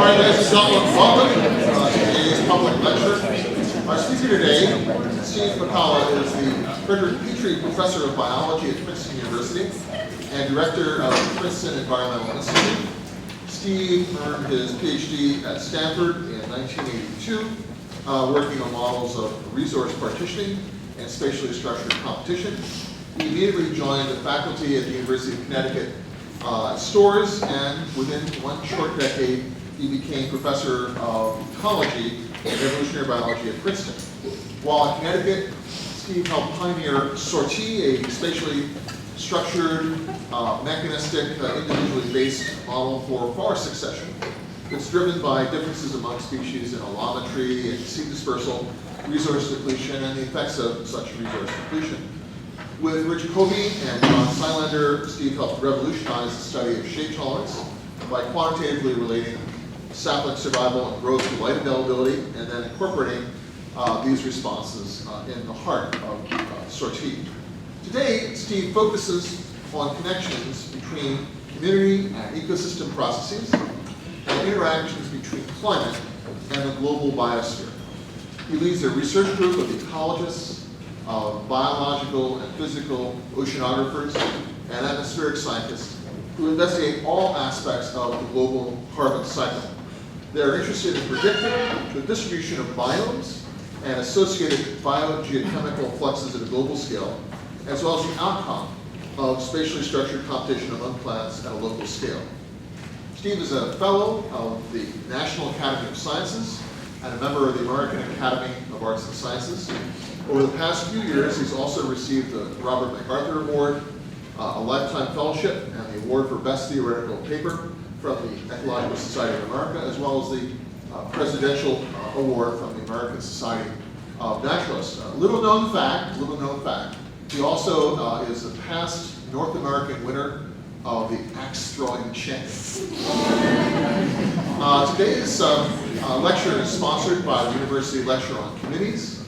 right, ladies and gentlemen, welcome to today's public lecture. Our speaker today, Steve Pacala, is the Frederick Petrie Professor of Biology at Princeton University and Director of the Princeton Environmental Institute. Steve earned his PhD at Stanford in 1982, working on models of resource partitioning and spatially structured competition. He immediately joined the faculty at the University of Connecticut Storrs, and within one short decade, he became professor of ecology and evolutionary biology at Princeton. While at Connecticut, Steve helped pioneer SORTI, a spatially structured, mechanistic, individually based model for forest succession. It's driven by differences among species in allometry and seed dispersal, resource depletion, and the effects of such resource depletion. With Rich Covey and John Seilander, Steve helped revolutionize the study of shade tolerance by quantitatively relating sapling survival and growth to light availability, and then incorporating these responses in the heart of SORTI. Today, Steve focuses on connections between community and ecosystem processes and interactions between climate and the global biosphere. He leads a research group of ecologists, biological and physical oceanographers, and atmospheric scientists who investigate all aspects of the global carbon cycle. They're interested in predicting the distribution of biomes and associated biogeochemical fluxes at a global scale, as well as the outcome of spatially structured competition among plants at a local scale. Steve is a fellow of the National Academy of Sciences and a member of the American Academy of Arts and Sciences. Over the past few years, he's also received the Robert MacArthur Award, a Lifetime Fellowship, and the Award for Best Theoretical Paper from the Ecological Society of America, as well as the Presidential Award from the American Society of Naturalists. Little known fact, he also is a past North American winner of the axe throwing champion. Today's lecture is sponsored by the UniversityLecture on Committees,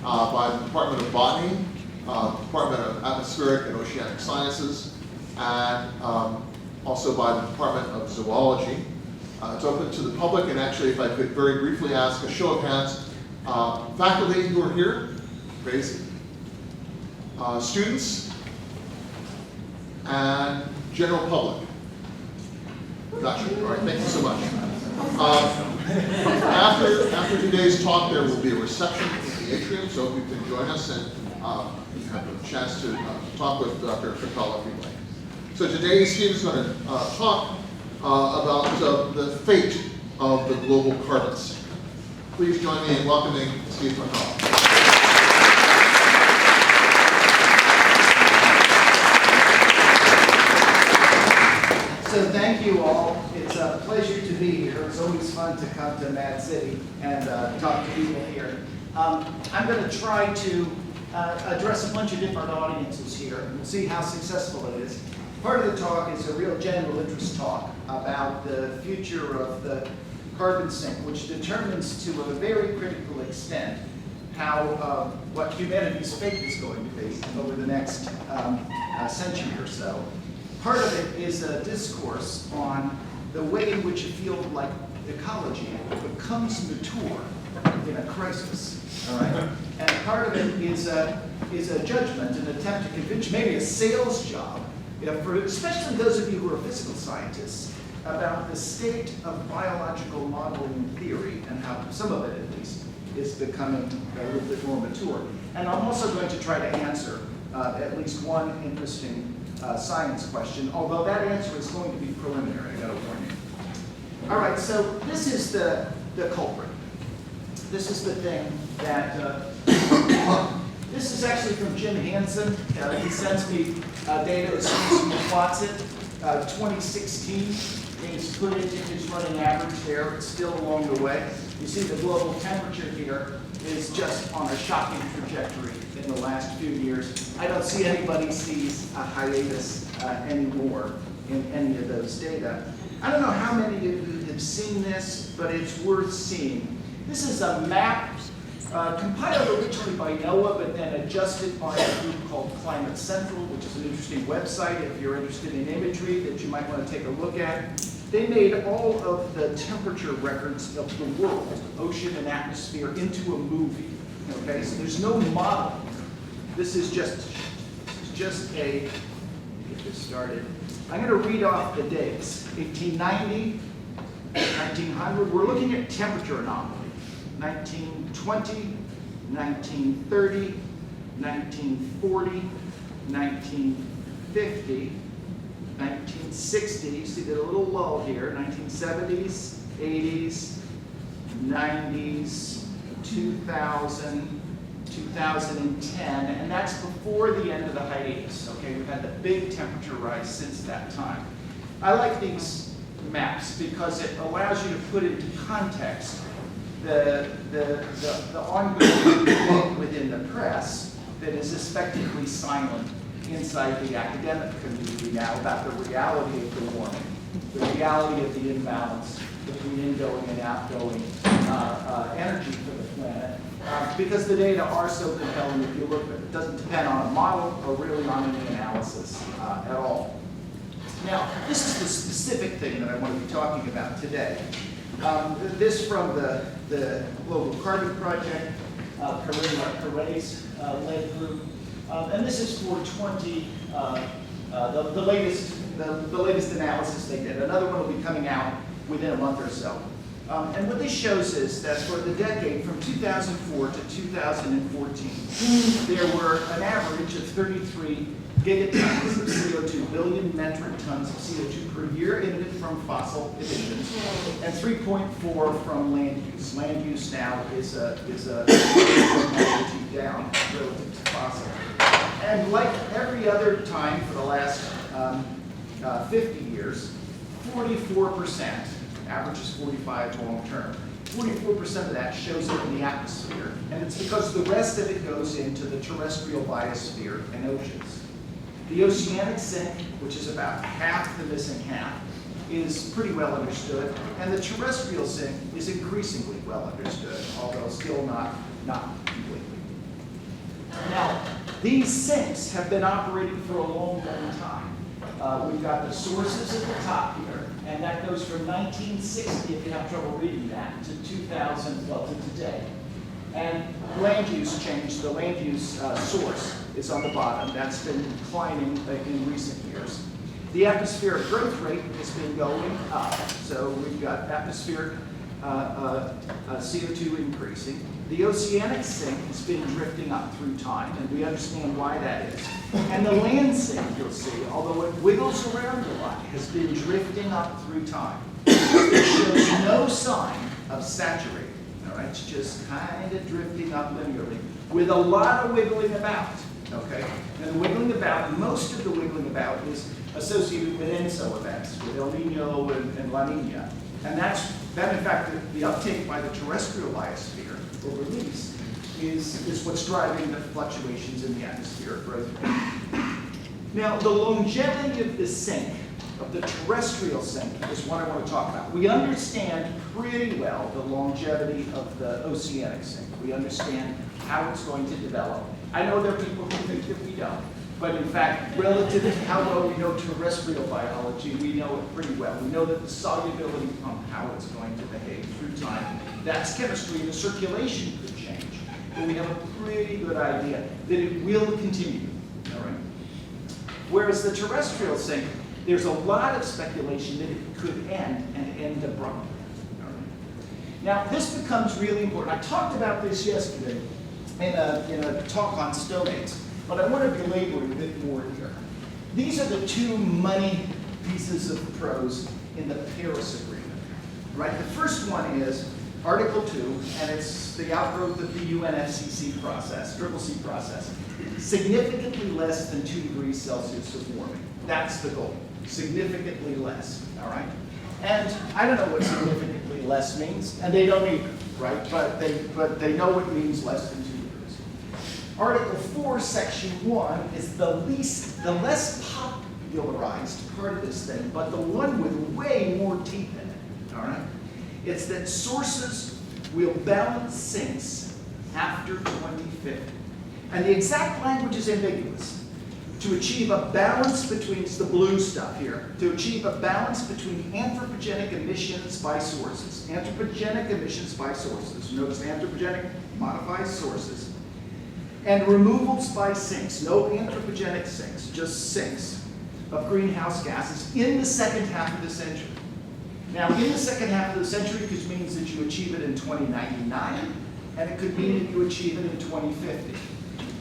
by the Department of Botany, Department of Atmospheric and Oceanic Sciences, and also by the Department of Zoology. It's open to the public, and actually, if I could very briefly ask a show of hands, faculty who are here, raise it. Students, and general public. Gotcha. All right, thank you so much. After today's talk, there will be a reception in the atrium, so if you can join us and you have a chance to talk with Dr. Pacala if you'd like. So today, Steve is going to talk about the fate of the global carbons. Please join me in welcoming Steve Pacala. So thank you all. It's a pleasure to be here. It's always fun to come to Mad City and talk to people here. I'm going to try to address a bunch of different audiences here, and we'll see how successful it is. Part of the talk is a real general interest talk about the future of the carbon sink, which determines to a very critical extent how what humanity's fate is going to be over the next century or so. Part of it is a discourse on the way in which a field like ecology becomes mature in a crisis. All right? And part of it is a judgment, an attempt to convince, maybe a sales job, for especially those of you who are physical scientists, about the state of biological modeling theory and how some of it, at least, is becoming a little bit more mature. And I'm also going to try to answer at least one interesting science question, although that answer is going to be preliminary, I gotta warn you. All right, so this is the culprit. This is the thing that, this is actually from Jim Hansen. He sends me data as soon as he plots it. 2016, he's put it in his running average there. It's still along the way. You see the global temperature here is just on a shocking trajectory in the last few years. I don't see anybody sees a hiatus anymore in any of those data. I don't know how many of you have seen this, but it's worth seeing. This is a map compiled originally by NOAA, but then adjusted by a group called Climate Central, which is an interesting website if you're interested in imagery that you might want to take a look at. They made all of the temperature records of the world, ocean and atmosphere, into a movie. Okay, so there's no model. This is just a, get this started. I'm going to read off the dates. 1890, 1900, we're looking at temperature anomaly. 1920, 1930, 1940, 1950, 1960, you see that a little lull here, 1970s, 80s, 90s, 2000, 2010, and that's before the end of the hiatus. Okay, we've had the big temperature rise since that time. I like these maps because it allows you to put into context the ongoing debate within the press that is effectively silent inside the academic community now about the reality of the warming, the reality of the imbalance between ingoing and outgoing energy for the planet. Because the data are so compelling, if you look, it doesn't depend on a model or really on any analysis at all. Now, this is the specific thing that I want to be talking about today. This from the Global Carbon Project, Carre's led group. And this is for the latest analysis they did. Another one will be coming out within a month or so. And what this shows is that for the decade from 2004 to 2014, there were an average of 33 gigatons of CO2, billion metric tons of CO2 per year emitted from fossil emissions, and 3.4 from land use. Land use now is a magnitude down relative to fossil. And like every other time for the last 50 years, 44%, average is 45 long term, 44% of that shows up in the atmosphere. And it's because the rest of it goes into the terrestrial biosphere and oceans. The oceanic sink, which is about half the missing half, is pretty well understood. And the terrestrial sink is increasingly well understood, although still not completely. Now, these sinks have been operating for a long, long time. We've got the sources at the top here, and that goes from 1960, if you have trouble reading that, to 2000, well, to today. And land use changed. The land use source is on the bottom. That's been declining in recent years. The atmospheric growth rate has been going up. So we've got atmospheric CO2 increasing. The oceanic sink has been drifting up through time, and we understand why that is. And the land sink, you'll see, although it wiggles around a lot, has been drifting up through time. It shows no sign of saturating. All right, it's just kind of drifting up linearly with a lot of wiggling about. Okay, and the wiggling about, most of the wiggling about is associated with ENSO events, with El Nino and La Nina. And that in fact, the uptake by the terrestrial biosphere, or release, is what's driving the fluctuations in the atmospheric growth rate. Now, the longevity of the sink, of the terrestrial sink, is what I want to talk about. We understand pretty well the longevity of the oceanic sink. We understand how it's going to develop. I know there are people who think that we don't. But in fact, relative to how well we know terrestrial biology, we know it pretty well. We know that the solubility pump, how it's going to behave through time, that's chemistry. The circulation could change. But we have a pretty good idea that it will continue. All right? Whereas the terrestrial sink, there's a lot of speculation that it could end and end abruptly. All right? Now, this becomes really important. I talked about this yesterday in a talk on stomates. But I want to belabor a bit more here. These are the two money pieces of prose in the Paris Agreement. Right? The first one is Article 2, and it's the outgrowth of the UNFCCC process, CCC process. Significantly less than 2 degrees Celsius of warming. That's the goal. Significantly less. All right? And I don't know what significantly less means, and they don't either, right? But they know what means less than 2 degrees. Article 4, Section 1 is the less popularized part of this thing, but the one with way more teeth in it, all right? It's that sources will balance sinks after 2050. And the exact language is ambiguous. to achieve a balance between, it's the blue stuff here, to achieve a balance between anthropogenic emissions by sources. Anthropogenic emissions by sources. Notice anthropogenic modifies sources. And removals by sinks. No anthropogenic sinks, just sinks of greenhouse gases in the second half of the century. Now, in the second half of the century, this means that you achieve it in 2099, and it could mean that you achieve it in 2050.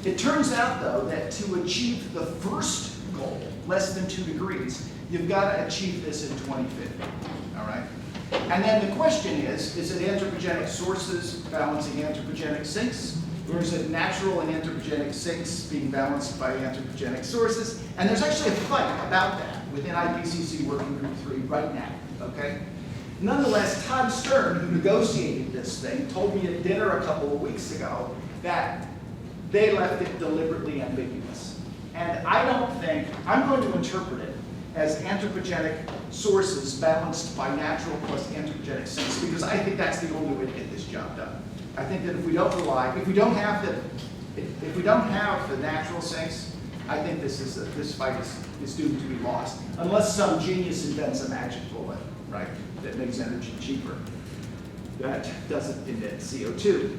It turns out, though, that to achieve the first goal, less than 2 degrees, you've got to achieve this in 2050, all right? And then the question is it anthropogenic sources balancing anthropogenic sinks, or is it natural and anthropogenic sinks being balanced by anthropogenic sources? And there's actually a fight about that within IPCC Working Group 3 right now, okay? Nonetheless, Todd Stern, who negotiated this thing, told me at dinner a couple of weeks ago that they left it deliberately ambiguous. And I don't think, I'm going to interpret it as anthropogenic sources balanced by natural plus anthropogenic sinks, because I think that's the only way to get this job done. I think that if we don't rely, if we don't have the natural sinks, I think this fight is doomed to be lost, unless some genius invents a magic bullet, right, that makes energy cheaper, that doesn't emit CO2.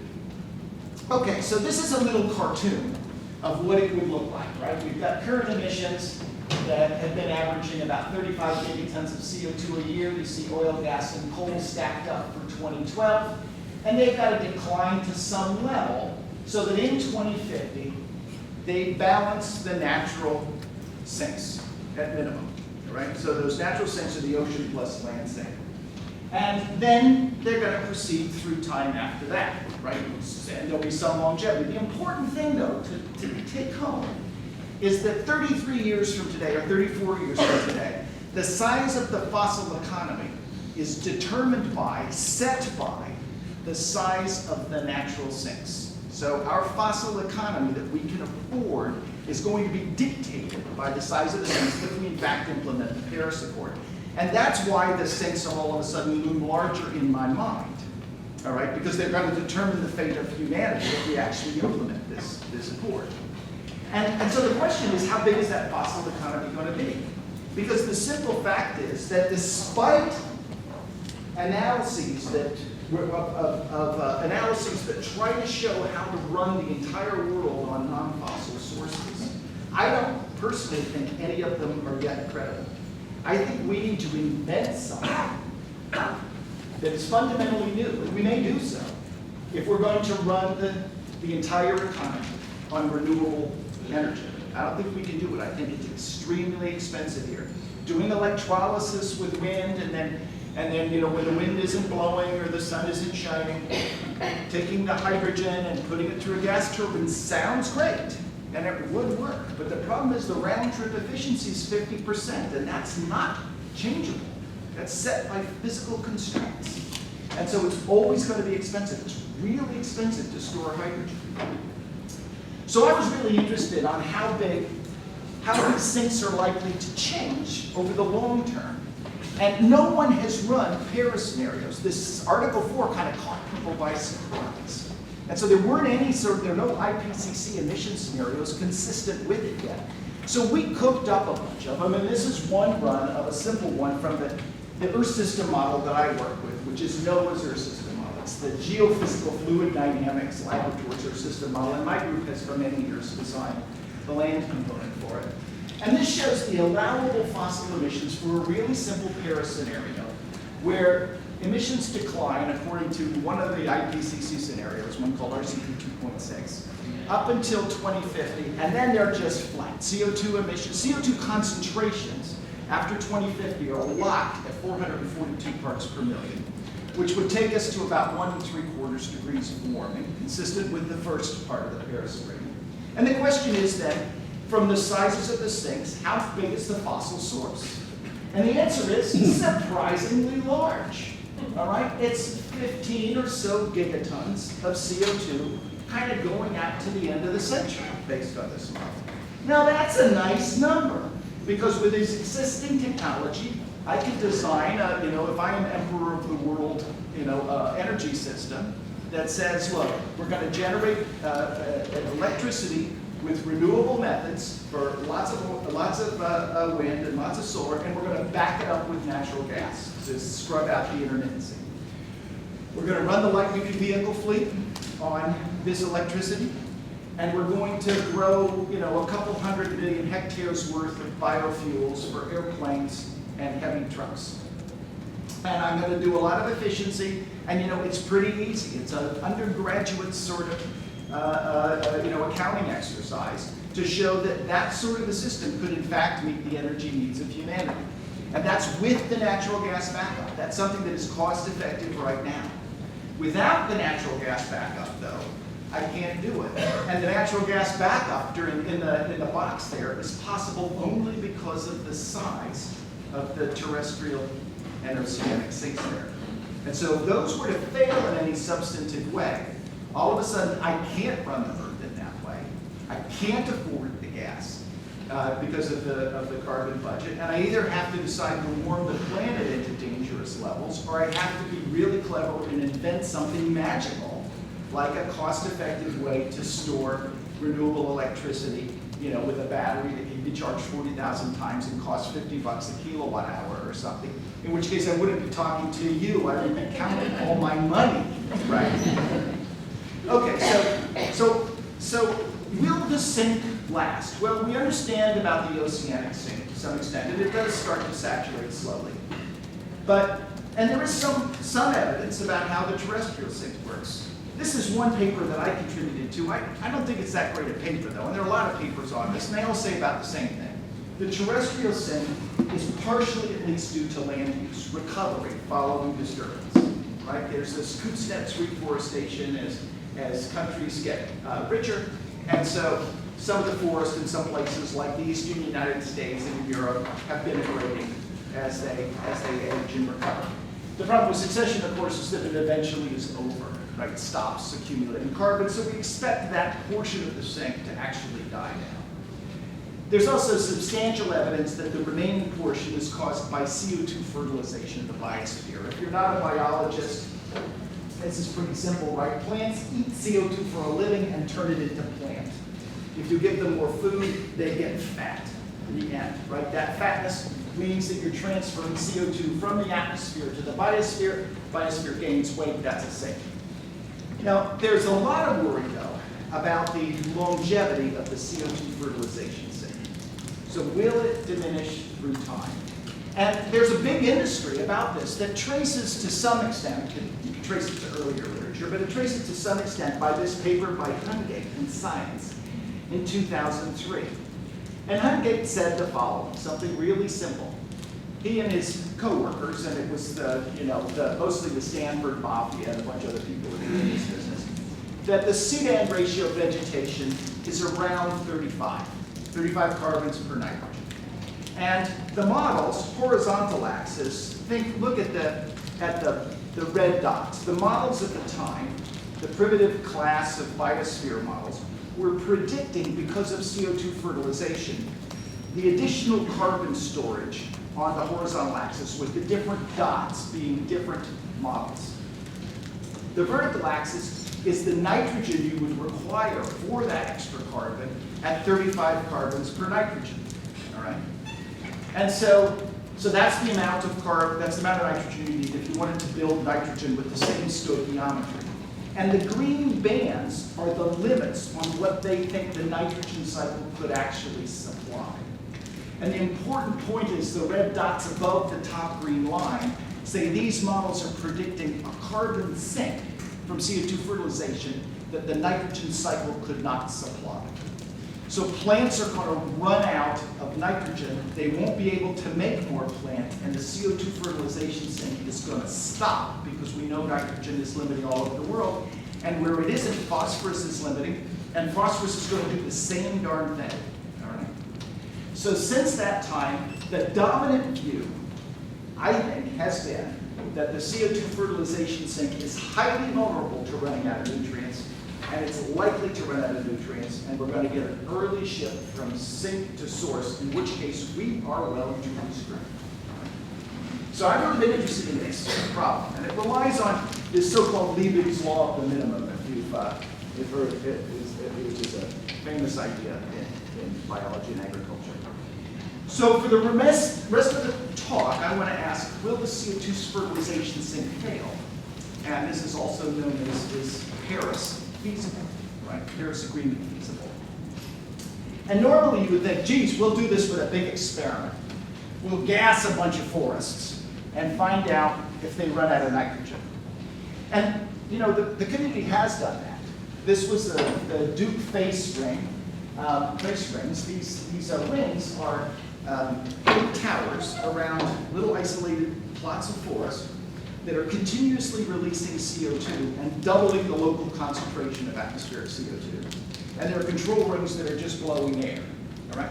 Okay, so this is a little cartoon of what it would look like, right? We've got current emissions that have been averaging about 35 gigatons of CO2 a year. You see oil, gas, and coal stacked up for 2012. And they've got to decline to some level so that in 2050, they balance the natural sinks at minimum, right? So those natural sinks are the ocean plus land sink. And then they're going to proceed through time after that, right? And there'll be some longevity. The important thing, though, to take home is that 33 years from today, or 34 years from today, the size of the fossil economy is determined by, set by, the size of the natural sinks. So our fossil economy that we can afford is going to be dictated by the size of the sinks if we in fact implement the Paris Accord. And that's why the sinks all of a sudden loom larger in my mind, all right? Because they're going to determine the fate of humanity if we actually implement this accord. And so the question is, how big is that fossil economy going to be? Because the simple fact is that despite analyses that analyses that try to show how to run the entire world on non-fossil sources, I don't personally think any of them are yet credible. I think we need to invent something that is fundamentally new, and we may do so if we're going to run the entire economy on renewable energy. I don't think we can do it. I think it's extremely expensive here. Doing electrolysis with wind, and then when the wind isn't blowing or the sun isn't shining, taking the hydrogen and putting it through a gas turbine sounds great. And it would work, but the problem is the round trip efficiency is 50%, and that's not changeable. That's set by physical constraints. And so it's always going to be expensive. It's really expensive to store hydrogen. So I was really interested on how big these sinks are likely to change over the long term. And no one has run Paris scenarios. This Article 4 kind of caught people by surprise. And so there are no IPCC emission scenarios consistent with it yet. So we cooked up a bunch of them, and this is one run of a simple one from the Earth system model that I work with, which is NOAA's Earth system model. It's the Geophysical Fluid Dynamics Laboratories Earth system model, and my group has for many years designed the land component for it. And this shows the allowable fossil emissions for a really simple Paris scenario, where emissions decline according to one of the IPCC scenarios, one called RCP 2.6, up until 2050, and then they're just flat. CO2 emissions, CO2 concentrations after 2050 are locked at 442 parts per million, which would take us to about 1 3/4 degrees of warming, consistent with the first part of the Paris Agreement. And the question is then, from the sizes of the sinks, how big is the fossil source? And the answer is surprisingly large. All right, it's 15 or so gigatons of CO2 kind of going out to the end of the century based on this model. Now that's a nice number, because with this existing technology, I could design if I am emperor of the world, energy system that says, look, we're going to generate electricity with renewable methods for lots of wind and lots of solar, and we're going to back it up with natural gas to scrub out the intermittency. We're going to run the light-duty vehicle fleet on this electricity, and we're going to grow, a couple 100 million hectares worth of biofuels for airplanes and heavy trucks. And I'm going to do a lot of efficiency, and it's pretty easy. It's an undergraduate sort of accounting exercise to show that that sort of a system could in fact meet the energy needs of humanity. And that's with the natural gas backup. That's something that is cost effective right now. Without the natural gas backup, though, I can't do it. And the natural gas backup in the box there is possible only because of the size of the terrestrial and oceanic sinks there. And so if those were to fail in any substantive way, all of a sudden I can't run the Earth in that way. I can't afford the gas because of the carbon budget, and I either have to decide to warm the planet into dangerous levels, or I have to be really clever and invent something magical, like a cost-effective way to store renewable electricity, with a battery that can be charged 40,000 times and cost $50 a kilowatt hour or something. In which case I wouldn't be talking to you, I would be counting all my money, right? Okay, so will the sink last? Well, we understand about the oceanic sink to some extent, and it does start to saturate slowly. And there is some evidence about how the terrestrial sink works. This is one paper that I contributed to. I don't think it's that great a paper, though, and there are a lot of papers on this, and they all say about the same thing. The terrestrial sink is partially at least due to land use, recovery following disturbance, right? There's this Kuznets reforestation as countries get richer, and so some of the forests in some places like the eastern United States and Europe have been eroding as they age and recover. The problem with succession, of course, is that it eventually is over, right? It stops accumulating carbon, so we expect that portion of the sink to actually die down. There's also substantial evidence that the remaining portion is caused by CO2 fertilization in the biosphere. If you're not a biologist, this is pretty simple, right? Plants eat CO2 for a living and turn it into plant. If you give them more food, they get fat in the end, right? That fatness means that you're transferring CO2 from the atmosphere to the biosphere. Biosphere gains weight, that's a sink. There's a lot of worry, though, about the longevity of the CO2 fertilization sink. So will it diminish through time? And there's a big industry about this that traces to some extent, you can trace it to earlier literature, but it traces to some extent by this paper by Hungate in Science in 2003. And Hungate said the following, something really simple. He and his co-workers, and it was mostly the Stanford Mafia and a bunch of other people who were in this business, that the C-to-N ratio of vegetation is around 35 carbons per nitrogen. And the models, horizontal axis, look at the red dots. The models at the time, the primitive class of biosphere models, were predicting, because of CO2 fertilization, the additional carbon storage on the horizontal axis with the different dots being different models. The vertical axis is the nitrogen you would require for that extra carbon at 35 carbons per nitrogen, all right? And so that's the amount of nitrogen you need if you wanted to build nitrogen with the same stoichiometry. And the green bands are the limits on what they think the nitrogen cycle could actually supply. And the important point is the red dots above the top green line say these models are predicting a carbon sink from CO2 fertilization that the nitrogen cycle could not supply. So plants are going to run out of nitrogen, they won't be able to make more plant, and the CO2 fertilization sink is going to stop because we know nitrogen is limiting all over the world, and where it isn't, phosphorus is limiting, and phosphorus is going to do the same darn thing. All right? So since that time, the dominant view, I think, has been that the CO2 fertilization sink is highly vulnerable to running out of nutrients, and it's likely to run out of nutrients, and we're going to get an early shift from sink to source, in which case we are well and truly screwed. So I've really been interested in this problem, and it relies on this so-called Liebig's law of the minimum, if you've heard of it, which is a famous idea in biology and agriculture. So for the rest of the talk, I want to ask, will the CO2 fertilization sink fail? And this is also known as is Paris feasible, right? Paris Agreement feasible. And normally you would think, geez, we'll do this with a big experiment. We'll gas a bunch of forests and find out if they run out of nitrogen. And you know, the community has done that. This was the Duke face ring, face rings. These rings are big towers around little isolated plots of forest that are continuously releasing CO2 and doubling the local concentration of atmospheric CO2. And there are control rings that are just blowing air, all right?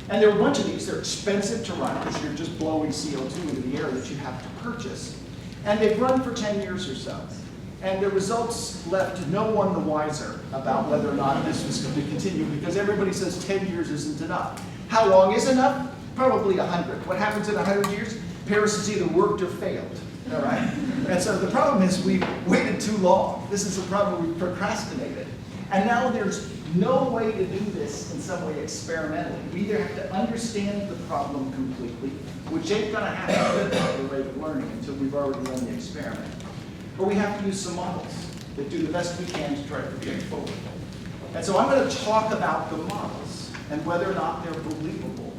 And there are a bunch of these. They're expensive to run because you're just blowing CO2 into the air that you have to purchase. And they've run for 10 years or so. And the results left no one the wiser about whether or not this was going to continue, because everybody says 10 years isn't enough. How long is enough? Probably 100. What happens in 100 years? Paris has either worked or failed. All right? And so the problem is we've waited too long. This is a problem we've procrastinated. And now there's no way to do this in some way experimentally. We either have to understand the problem completely, which ain't going to happen at the rate of learning until we've already run the experiment, or we have to use some models that do the best we can to try to project forward. And so I'm going to talk about the models and whether or not they're believable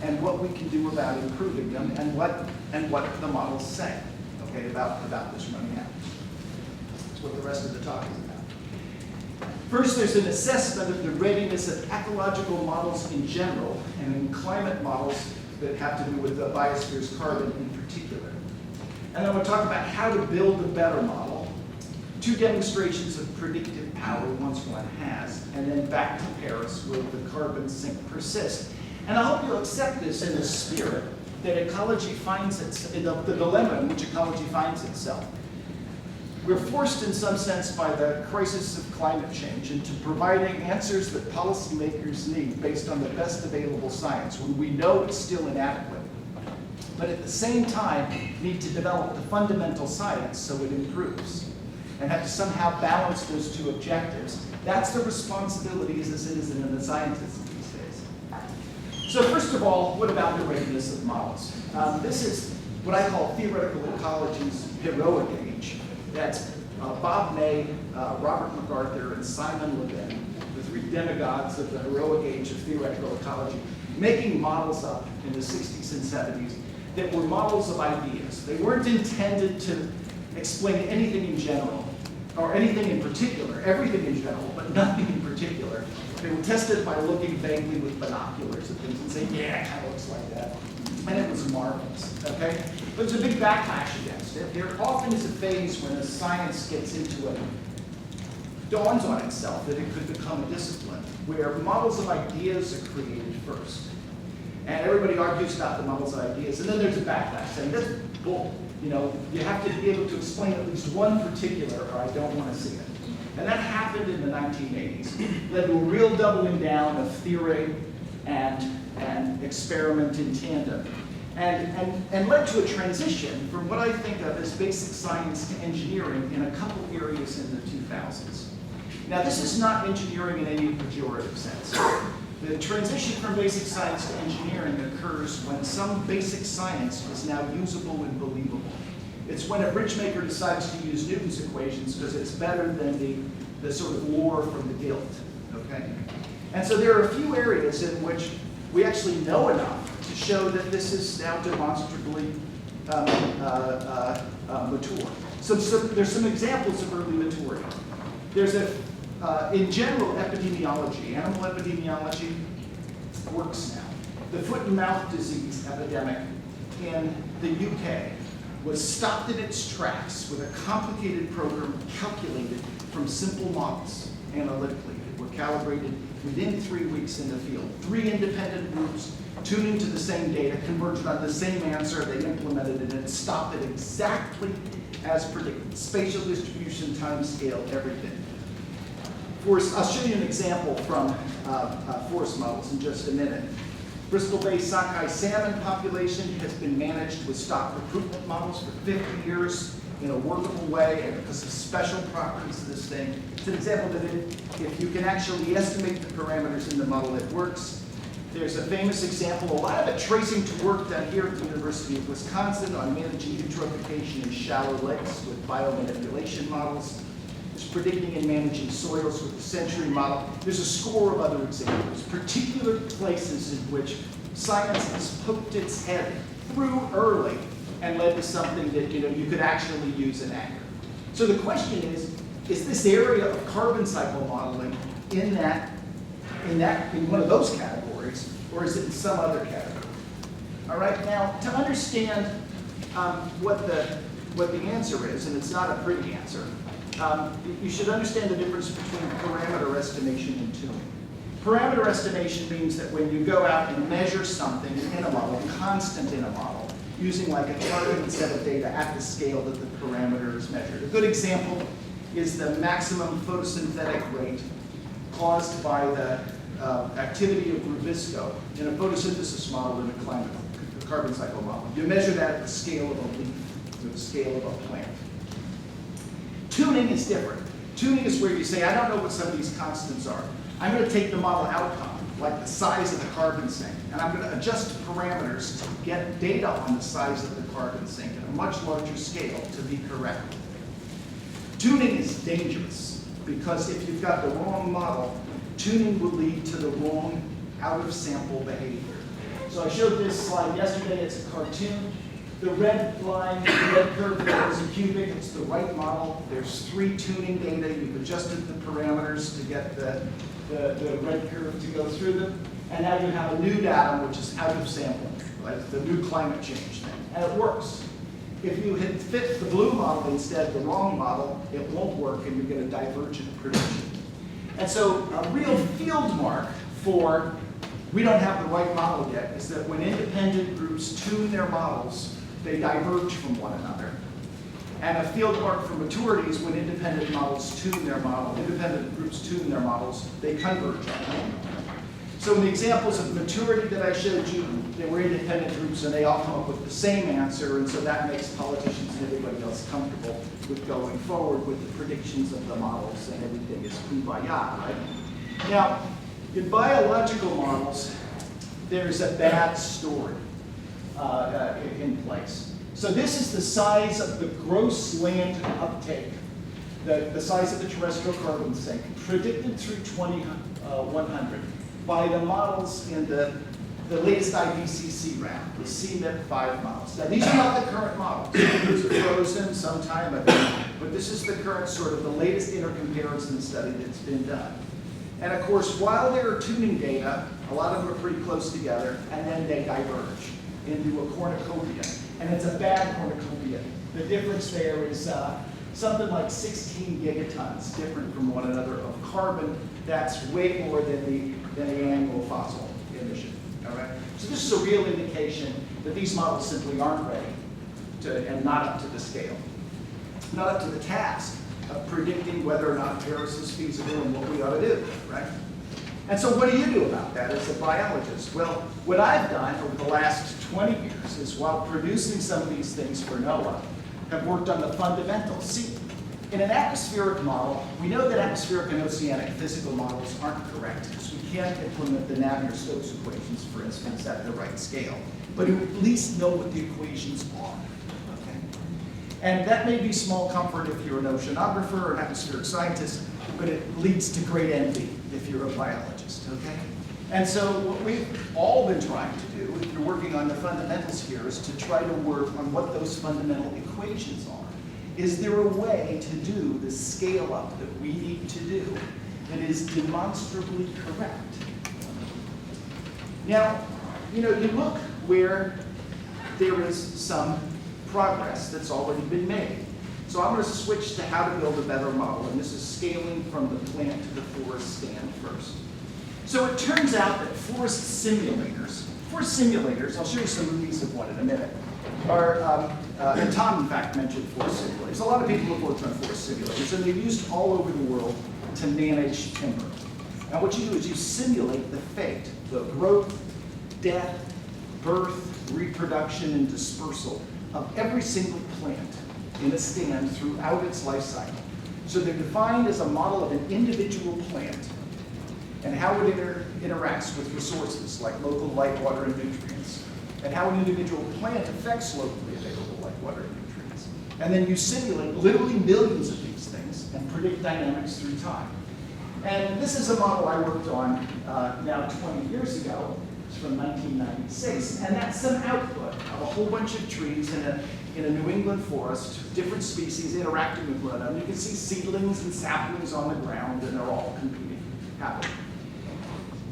and what we can do about improving them and what the models say, okay, about this running out. That's what the rest of the talk is about. First, there's an assessment of the readiness of ecological models in general and in climate models that have to do with the biosphere's carbon in particular. And then we'll talk about how to build a better model, 2 demonstrations of predictive power once one has, and then back to Paris, will the carbon sink persist? And I hope you'll accept this in the spirit that ecology finds itself, the dilemma in which ecology finds itself. We're forced in some sense by the crisis of climate change into providing answers that policymakers need based on the best available science when we know it's still inadequate. But at the same time, need to develop the fundamental science so it improves, and have to somehow balance those 2 objectives. That's the responsibility as a citizen and a scientist these days. So first of all, what about the readiness of models? This is what I call theoretical ecology's heroic age. That's Bob May, Robert MacArthur, and Simon Levin, the 3 demigods of the heroic age of theoretical ecology, making models up in the 60s and 70s that were models of ideas. They weren't intended to explain anything in general, or anything in particular, everything in general, but nothing in particular. They were tested by looking vaguely with binoculars at things and saying, yeah, it kind of looks like that. And it was marvelous, okay? But there's a big backlash against it. There often is a phase when a science gets into it, dawns on itself that it could become a discipline, where models of ideas are created first. And everybody argues about the models of ideas, and then there's a backlash saying, that's bull. You know, you have to be able to explain at least one particular, or I don't want to see it. And that happened in the 1980s, led to a real doubling down of theory and experiment in tandem, and led to a transition from what I think of as basic science to engineering in a couple areas in the 2000s. Now, this is not engineering in any pejorative sense. The transition from basic science to engineering occurs when some basic science is now usable and believable. It's when a bridge maker decides to use Newton's equations because it's better than the sort of lore from the guild, okay? And so there are a few areas in which we actually know enough to show that this is now demonstrably mature. So there's some examples of early maturity. There's in general epidemiology, animal epidemiology works now. The foot and mouth disease epidemic in the UK was stopped in its tracks with a complicated program calculated from simple models analytically that were calibrated within 3 weeks in the field. 3 independent groups tuning to the same data, converged on the same answer, they implemented it, and it stopped it exactly as predicted. Spatial distribution, time scale, everything. I'll show you an example from forest models in just a minute. Bristol Bay sockeye salmon population has been managed with stock recruitment models for 50 years. in a workable way and because of special properties of this thing. It's an example that if you can actually estimate the parameters in the model, it works. There's a famous example, a lot of it tracing to work done here at the University of Wisconsin on managing eutrophication in shallow lakes with biomanipulation models. There's predicting and managing soils with the Century model. There's a score of other examples, particular places in which science has poked its head through early and led to something that you could actually use and anchor. So the question is this area of carbon cycle modeling in one of those categories, or is it in some other category? All right, now to understand what the answer is, and it's not a pretty answer, you should understand the difference between parameter estimation and tuning. Parameter estimation means that when you go out and measure something in a model, constant in a model, using like a targeted set of data at the scale that the parameter is measured. A good example is the maximum photosynthetic rate caused by the activity of rubisco in a photosynthesis model in a carbon cycle model. You measure that at the scale of a leaf, or the scale of a plant. Tuning is different. Tuning is where you say, I don't know what some of these constants are. I'm going to take the model outcome, like the size of the carbon sink, and I'm going to adjust parameters to get data on the size of the carbon sink at a much larger scale to be correct. Tuning is dangerous because if you've got the wrong model, tuning will lead to the wrong out-of-sample behavior. So I showed this slide yesterday. It's a cartoon. The red line, the red curve there is a cubic. It's the right model. There's 3 tuning data. You've adjusted the parameters to get the red curve to go through them. And now you have a new datum, which is out of sample, right? The new climate change thing. And it works. If you had fit the blue model instead of the wrong model, it won't work and you get a divergent prediction. And so a real field mark for we don't have the right model yet is that when independent groups tune their models, they diverge from one another. And a field mark for maturity is when independent groups tune their models, they converge on one another. So in the examples of maturity that I showed you, they were independent groups and they all come up with the same answer, and so that makes politicians and everybody else comfortable with going forward with the predictions of the models and everything is kumbaya, right? Now, in biological models, there's a bad story in place. So this is the size of the gross land uptake, the size of the terrestrial carbon sink, predicted through 2100 by the models in the latest IPCC round, the CMIP5 models. Now these are not the current models. These are frozen some time ago, but this is the current sort of the latest intercomparison study that's been done. And of course, while there are tuning data, a lot of them are pretty close together, and then they diverge into a cornucopia. And it's a bad cornucopia. The difference there is something like 16 gigatons different from one another of carbon. That's way more than the annual fossil emission. All right? So this is a real indication that these models simply aren't ready and not up to the scale, not up to the task of predicting whether or not Paris is feasible and what we ought to do, right? And so what do you do about that as a biologist? Well, what I've done over the last 20 years is, while producing some of these things for NOAA, have worked on the fundamentals. See, in an atmospheric model, we know that atmospheric and oceanic physical models aren't correct because we can't implement the Navier-Stokes equations, for instance, at the right scale. But you at least know what the equations are. Okay? And that may be small comfort if you're an oceanographer or an atmospheric scientist, but it leads to great envy if you're a biologist, okay? And so what we've all been trying to do, if you're working on the fundamentals here, is to try to work on what those fundamental equations are. Is there a way to do the scale up that we need to do that is demonstrably correct? Now, you look where there is some progress that's already been made. So I'm going to switch to how to build a better model, and this is scaling from the plant to the forest stand first. So it turns out that forest simulators, I'll show you some movies of one in a minute, and Tom in fact mentioned forest simulators. A lot of people have worked on forest simulators, and they're used all over the world to manage timber. Now what you do is you simulate the fate, the growth, death, birth, reproduction, and dispersal of every single plant in a stand throughout its life cycle. So they're defined as a model of an individual plant and how it interacts with resources like local light, water, and nutrients, and how an individual plant affects locally available light, water, and nutrients. And then you simulate literally millions of these things and predict dynamics through time. And this is a model I worked on now 20 years ago. It's from 1996, and that's some output of a whole bunch of trees in a New England forest, different species interacting with one another. You can see seedlings and saplings on the ground, and they're all competing happily.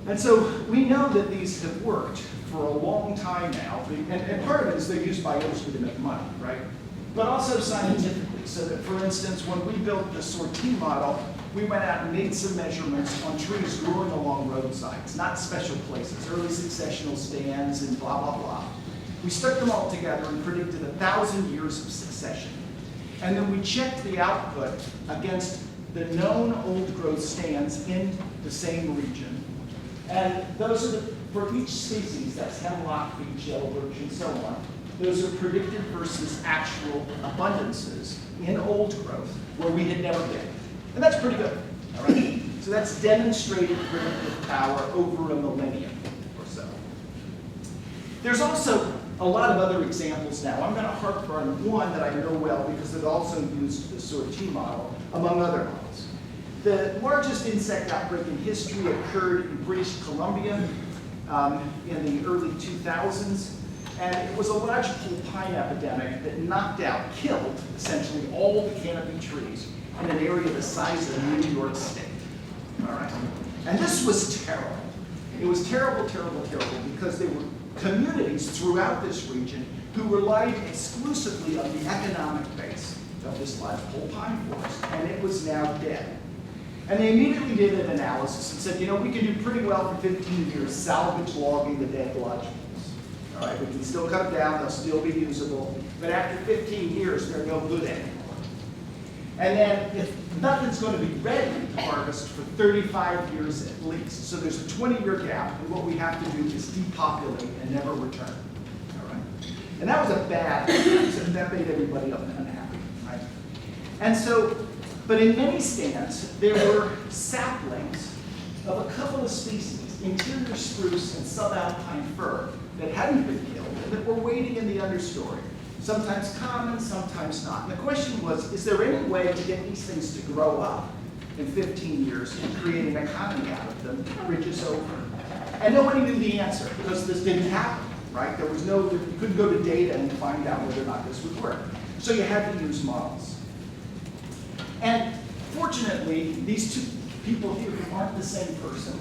And so we know that these have worked for a long time now, and part of it is they're used by industry to make money, right? But also scientifically, so that for instance, when we built the sortie model, we went out and made some measurements on trees growing along roadsides, not special places, early successional stands and blah, blah, blah. We stuck them all together and predicted 1,000 years of succession. And then we checked the output against the known old growth stands in the same region. And those are for each species, that's hemlock, beech, yellow birch, and so on, those are predicted versus actual abundances in old growth where we had never been. And that's pretty good, all right? So that's demonstrated predictive power over a millennium or so. There's also a lot of other examples now. I'm going to harp on one that I know well because it also used the sortie model, among other models. The largest insect outbreak in history occurred in British Columbia in the early 2000s. And it was a lodgepole pine epidemic that knocked out, killed, essentially, all the canopy trees in an area the size of New York State. All right? And this was terrible. It was terrible, terrible, terrible, because there were communities throughout this region who relied exclusively on the economic base of this lodgepole pine forest, and it was now dead. And they immediately did an analysis and said, you know, we can do pretty well for 15 years salvage logging the dead lodgepoles. All right, we can still cut them down, they'll still be usable, but after 15 years, they're no good anymore. And then if nothing's going to be ready to harvest for 35 years at least, so there's a 20-year gap, and what we have to do is depopulate and never return. All right? And that was a bad thing, so that made everybody unhappy, right? And so, but in many stands, there were saplings of a couple of species, interior spruce and subalpine fir, that hadn't been killed and that were waiting in the understory. Sometimes common, sometimes not. And the question was, is there any way to get these things to grow up in 15 years and create an economy out of them, bridges over? And nobody knew the answer because this didn't happen, right? There was no, you couldn't go to data and find out whether or not this would work. So you had to use models. And fortunately, these two people here aren't the same person.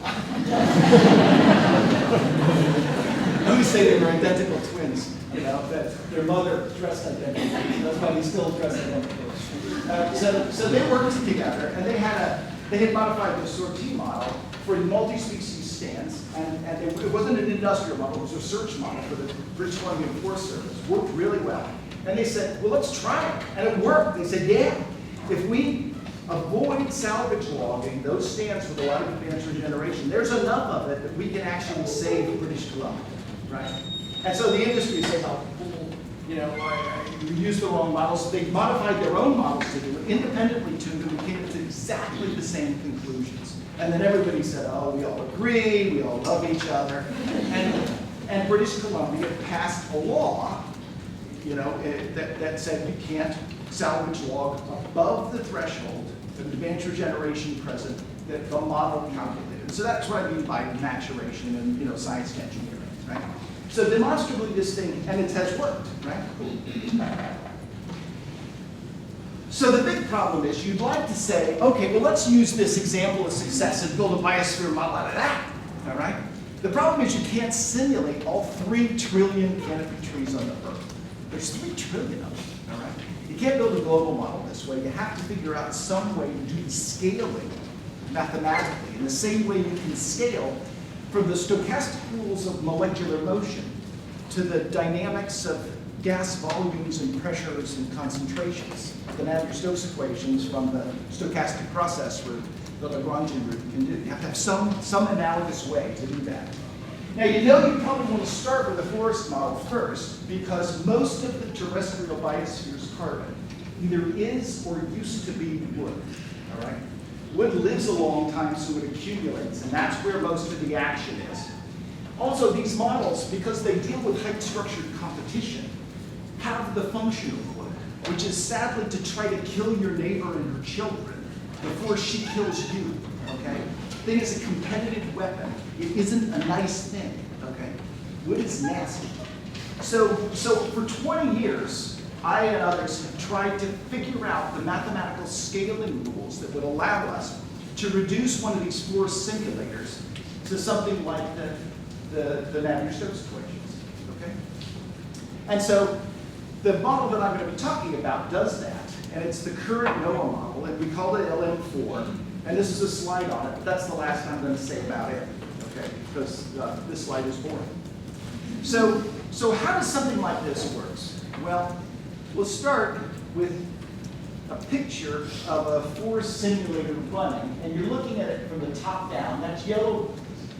Let me say they were identical twins, you know, that their mother dressed identically. That's why they still dress identically. So they worked together, and they had modified the sortie model for multi-species stands, and it wasn't an industrial model, it was a research model for the British Columbia Forest Service. Worked really well. And they said, well, let's try it. And it worked. They said, yeah, if we avoid salvage logging those stands with a lot of advanced regeneration, there's enough of it that we can actually save British Columbia, right? And so the industry said, oh, you know, you used the wrong models. They modified their own models to do it, independently tuned, and we came to exactly the same conclusions. And then everybody said, oh, we all agree, we all love each other. And British Columbia passed a law, you know, that said you can't salvage log above the threshold of advanced regeneration present that the model calculated. So that's what I mean by maturation and, you know, science and engineering, right? So demonstrably this thing, and it has worked, right? So the big problem is you'd like to say, okay, well, let's use this example of success and build a biosphere model out of that, all right? The problem is you can't simulate all 3 trillion canopy trees on the Earth. There's 3 trillion of them, all right? You can't build a global model this way. You have to figure out some way to do the scaling mathematically in the same way you can scale from the stochastic rules of molecular motion to the dynamics of gas volumes and pressures and concentrations, the Navier-Stokes equations from the stochastic process route, the Lagrangian route can do. You have to have some analogous way to do that. Now, you know you probably want to start with the forest model first because most of the terrestrial biosphere is carbon. either is or used to be wood, all right? Wood lives a long time, so it accumulates, and that's where most of the action is. Also, these models, because they deal with height-structured competition, have the function of wood, which is sadly to try to kill your neighbor and her children before she kills you, okay? Thing is a competitive weapon. It isn't a nice thing, okay? Wood is nasty. So for 20 years, I and others have tried to figure out the mathematical scaling rules that would allow us to reduce one of these force simulators to something like the Navier-Stokes equations, okay? And so the model that I'm going to be talking about does that, and it's the current NOAA model, and we call it LM4, and this is a slide on it, but that's the last I'm going to say about it, okay, because this slide is boring. So how does something like this work? Well, we'll start with a picture of a force simulator running, and you're looking at it from the top down. That's yellow,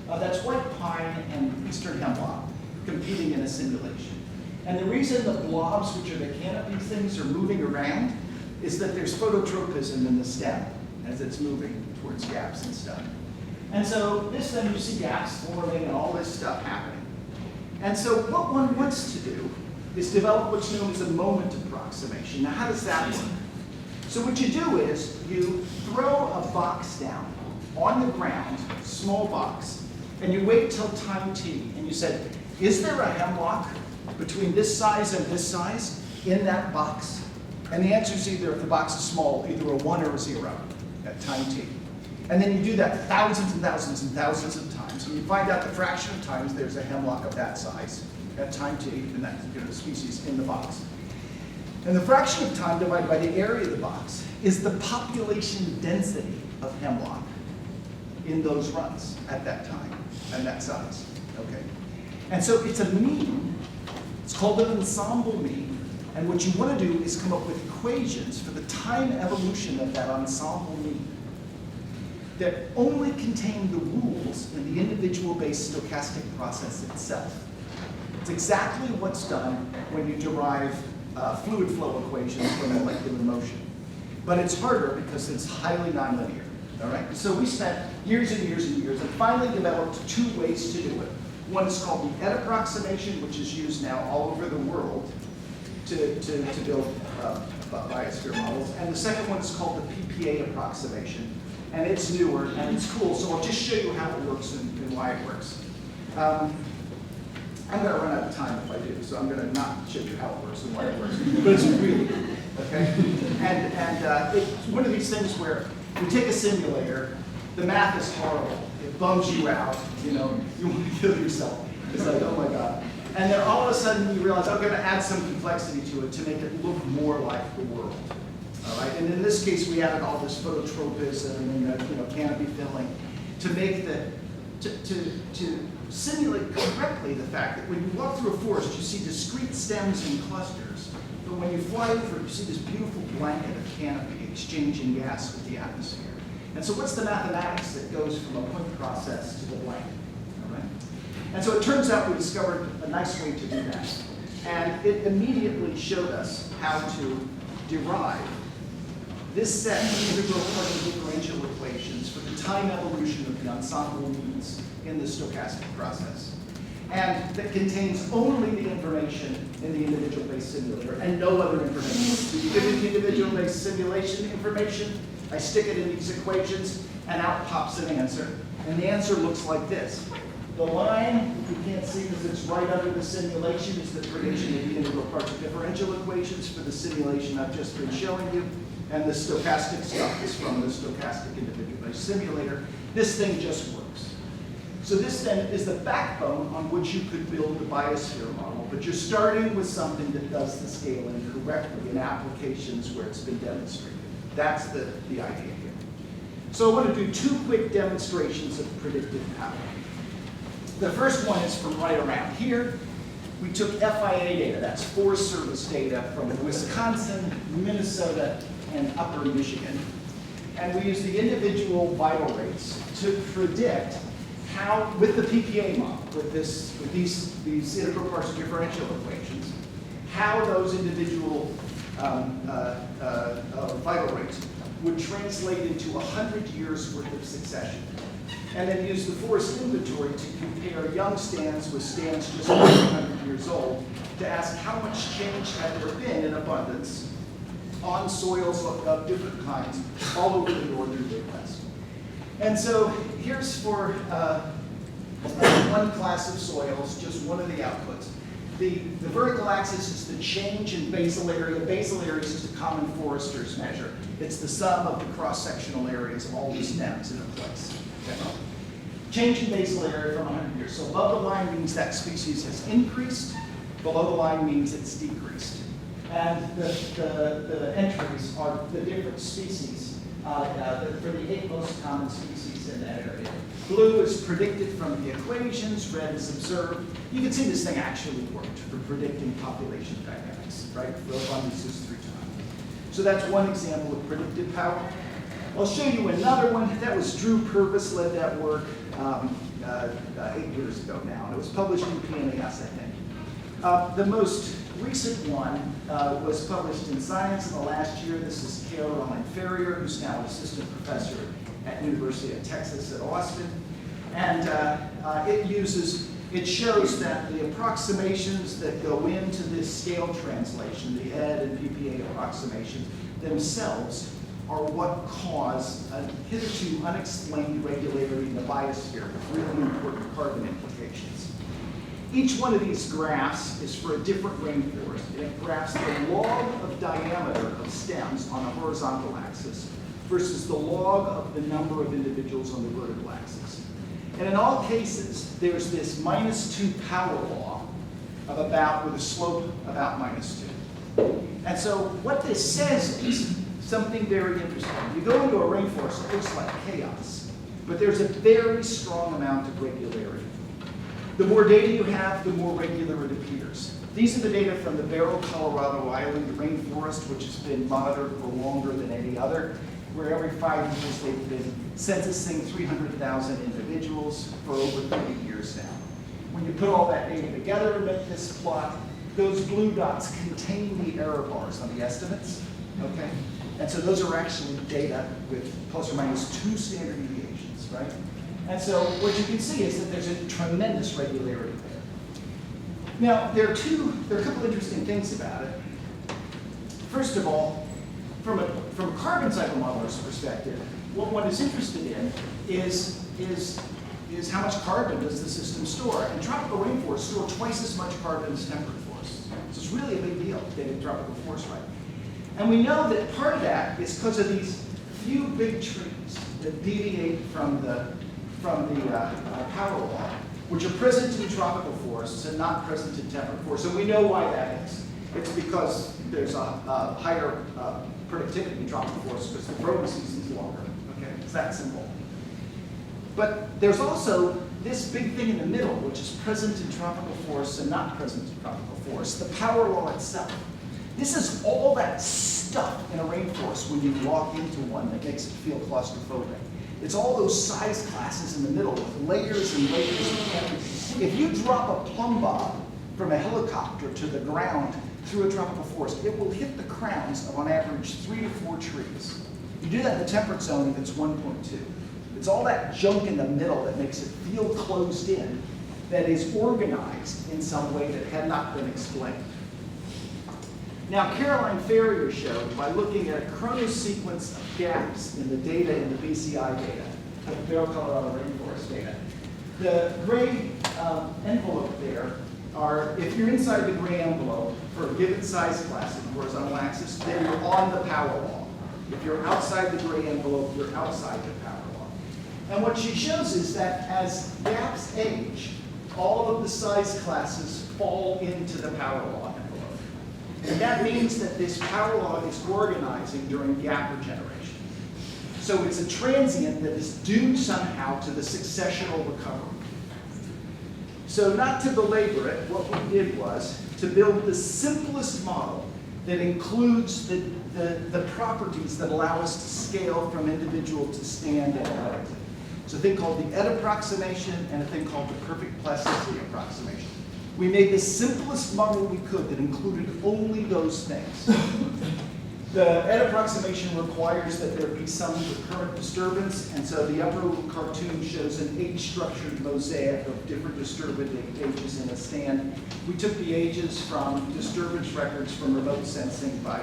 that's white pine and eastern hemlock competing in a simulation. And the reason the blobs, which are the canopy things, are moving around is that there's phototropism in the stem as it's moving towards gaps and stuff. And so this time you see gaps forming and all this stuff happening. And so what one wants to do is develop what's known as a moment approximation. Now how does that work? So what you do is you throw a box down on the ground, small box, and you wait till time t, and you say, is there a hemlock between this size and this size in that box? And the answer is either, if the box is small, either a 1 or a 0 at time t. And then you do that thousands and thousands and thousands of times, and you find out the fraction of times there's a hemlock of that size at time t, and that species in the box. And the fraction of time divided by the area of the box is the population density of hemlock in those runs at that time and that size, okay? And so it's a mean. It's called an ensemble mean. And what you want to do is come up with equations for the time evolution of that ensemble mean that only contain the rules in the individual-based stochastic process itself. It's exactly what's done when you derive fluid flow equations from molecular motion. But it's harder because it's highly nonlinear, all right? So we spent years and years and years and finally developed 2 ways to do it. One is called the ED approximation, which is used now all over the world to build biosphere models. And the second one is called the PPA approximation. And it's newer and it's cool, so I'll just show you how it works and why it works. I'm going to run out of time if I do, so I'm going to not show you how it works and why it works. But it's really good, okay? And it's one of these things where you take a simulator, the math is horrible. It bums you out, you know, you want to kill yourself. It's like, oh my God. And then all of a sudden you realize, I'm going to add some complexity to it to make it look more like the world. All right? And in this case, we added all this phototropism and canopy filling to make to simulate correctly the fact that when you walk through a forest, you see discrete stems and clusters. But when you fly over, you see this beautiful blanket of canopy exchanging gas with the atmosphere. And so what's the mathematics that goes from a point process to the blanket? All right? And so it turns out we discovered a nice way to do that. And it immediately showed us how to derive this set of integral partial differential equations for the time evolution of the ensemble means in the stochastic process. And that contains only the information in the individual-based simulator and no other information. So you give me the individual-based simulation information, I stick it in these equations, and out pops an answer. And the answer looks like this. The line, you can't see because it's right under the simulation, is the prediction of the integral partial differential equations for the simulation I've just been showing you. And the stochastic stuff is from the stochastic individual-based simulator. This thing just works. So this then is the backbone on which you could build the biosphere model, but you're starting with something that does the scaling correctly in applications where it's been demonstrated. That's the idea here. So I want to do 2 quick demonstrations of predictive power. The first one is from right around here. We took FIA data, that's Forest Service data from Wisconsin, Minnesota, and Upper Michigan. And we used the individual vital rates to predict how, with the PPA model, with these integral partial differential equations, how those individual vital rate would translate into 100 years worth of succession. And then use the forest inventory to compare young stands with stands just over 100 years old to ask how much change had there been in abundance on soils of different kinds all over the northern Midwest. And so here's for one class of soils, just one of the outputs. The vertical axis is the change in basal area. Basal area is just a common forester's measure. It's the sum of the cross-sectional areas of all the stems in a place. Okay. Change in basal area from 100 years. So above the line means that species has increased. Below the line means it's decreased. And the entries are the different species for the 8 most common species in that area. Blue is predicted from the equations, red is observed. You can see this thing actually worked for predicting population dynamics, right? For abundances through time. So that's one example of predictive power. I'll show you another one. That was Drew Purvis led that work 8 years ago now. And it was published in PNAS, I think. The most recent one was published in Science in the last year. This is Caroline Ferrier, who's now an assistant professor at University of Texas at Austin. And it shows that the approximations that go into this scale translation, the ED and PPA approximations themselves, are what cause a hitherto unexplained irregularity in the biosphere with really important carbon implications. Each one of these graphs is for a different rainforest, and it graphs the log of diameter of stems on a horizontal axis versus the log of the number of individuals on the vertical axis. And in all cases, there's this -2 power law of about, with a slope about -2. And so what this says is something very interesting. You go into a rainforest, it looks like chaos, but there's a very strong amount of regularity. The more data you have, the more regular it appears. These are the data from the Barrow, Colorado Island rainforest, which has been monitored for longer than any other, where every 5 years they've been censusing 300,000 individuals for over 30 years now. When you put all that data together and make this plot, those blue dots contain the error bars on the estimates, okay? And so those are actually data with plus or minus 2 standard deviations, right? And so what you can see is that there's a tremendous regularity there. Now, there are a couple interesting things about it. First of all, from a carbon cycle modeler's perspective, what one is interested in is how much carbon does the system store? And tropical rainforests store twice as much carbon as temperate forests. So it's really a big deal getting tropical forests right. And we know that part of that is because of these few big trees that deviate from the power law, which are present in tropical forests and not present in temperate forests. And we know why that is. It's because there's a higher productivity in tropical forests because the growing season is longer. Okay, it's that simple. But there's also this big thing in the middle, which is present in tropical forests and not present in tropical forests, the power law itself. This is all that stuff in a rainforest when you walk into one that makes it feel claustrophobic. It's all those size classes in the middle with layers and layers of chemicals. If you drop a plumb bob from a helicopter to the ground through a tropical forest, it will hit the crowns of on average 3 to 4 trees. You do that in the temperate zone and it's 1.2. It's all that junk in the middle that makes it feel closed in, that is organized in some way that had not been explained. Now, Caroline Ferrier showed by looking at a chronosequence of gaps in the data in the BCI data, the Barrow, Colorado rainforest data. The gray envelope there are, if you're inside the gray envelope for a given size class in the horizontal axis, then you're on the power law. If you're outside the gray envelope, you're outside the power law. And what she shows is that as gaps age, all of the size classes fall into the power law envelope. And that means that this power law is organizing during gap regeneration. So it's a transient that is due somehow to the successional recovery. So not to belabor it, what we did was to build the simplest model that includes the properties that allow us to scale from individual to stand and relative. It's a thing called the ED approximation and a thing called the perfect plasticity approximation. We made the simplest model we could that included only those things. The N approximation requires that there be some recurrent disturbance, and so the upper cartoon shows an age-structured mosaic of different disturbance ages in a stand. We took the ages from disturbance records from remote sensing by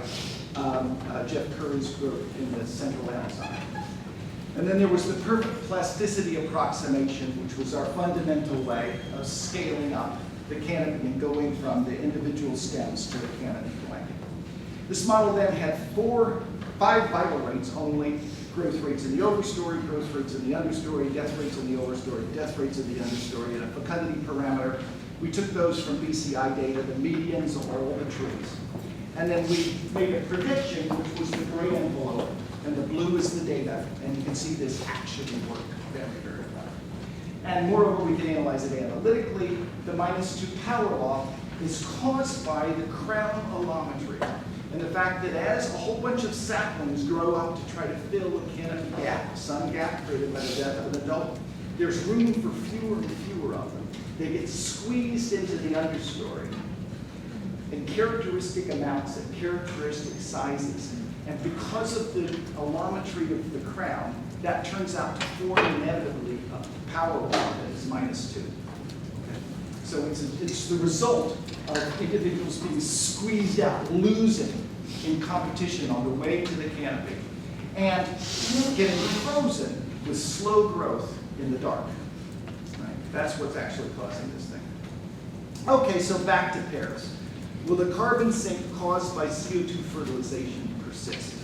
Jeff Curry's group in the central Amazon. And then there was the perfect plasticity approximation, which was our fundamental way of scaling up the canopy and going from the individual stems to the canopy blanket. This model then had five vital rates only: growth rates in the overstory, growth rates in the understory, death rates in the overstory, death rates in the understory, and a fecundity parameter. We took those from BCI data, the medians of all the trees. And then we made a prediction, which was the gray envelope, and the blue is the data, and you can see this actually worked very, very well. And moreover, we can analyze it analytically. The -2 power law is caused by the crown allometry, and the fact that as a whole bunch of saplings grow up to try to fill a canopy gap, a sun gap created by the death of an adult, there's room for fewer and fewer of them. They get squeezed into the understory in characteristic amounts and characteristic sizes. And because of the allometry of the crown, that turns out to form inevitably a power law that is -2. Okay? So it's the result of individuals being squeezed out, losing in competition on the way to the canopy, and getting frozen with slow growth in the dark. Right? That's what's actually causing this thing. Okay, so back to Paris. Will the carbon sink caused by CO2 fertilization persist?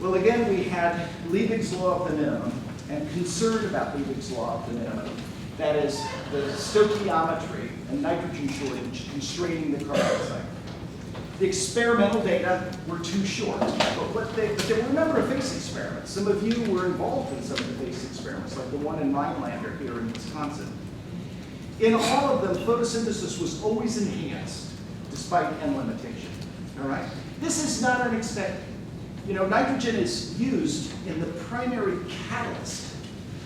Well, again, we had Liebig's law of the minimum and concern about Liebig's law of the minimum. That is the stoichiometry and nitrogen shortage constraining the carbon cycle. The experimental data were too short, but there were a number of base experiments. Some of you were involved in some of the base experiments, like the one in Rhinelander here in Wisconsin. In all of them, photosynthesis was always enhanced despite N limitation, all right? This is not unexpected. You know, nitrogen is used in the primary catalyst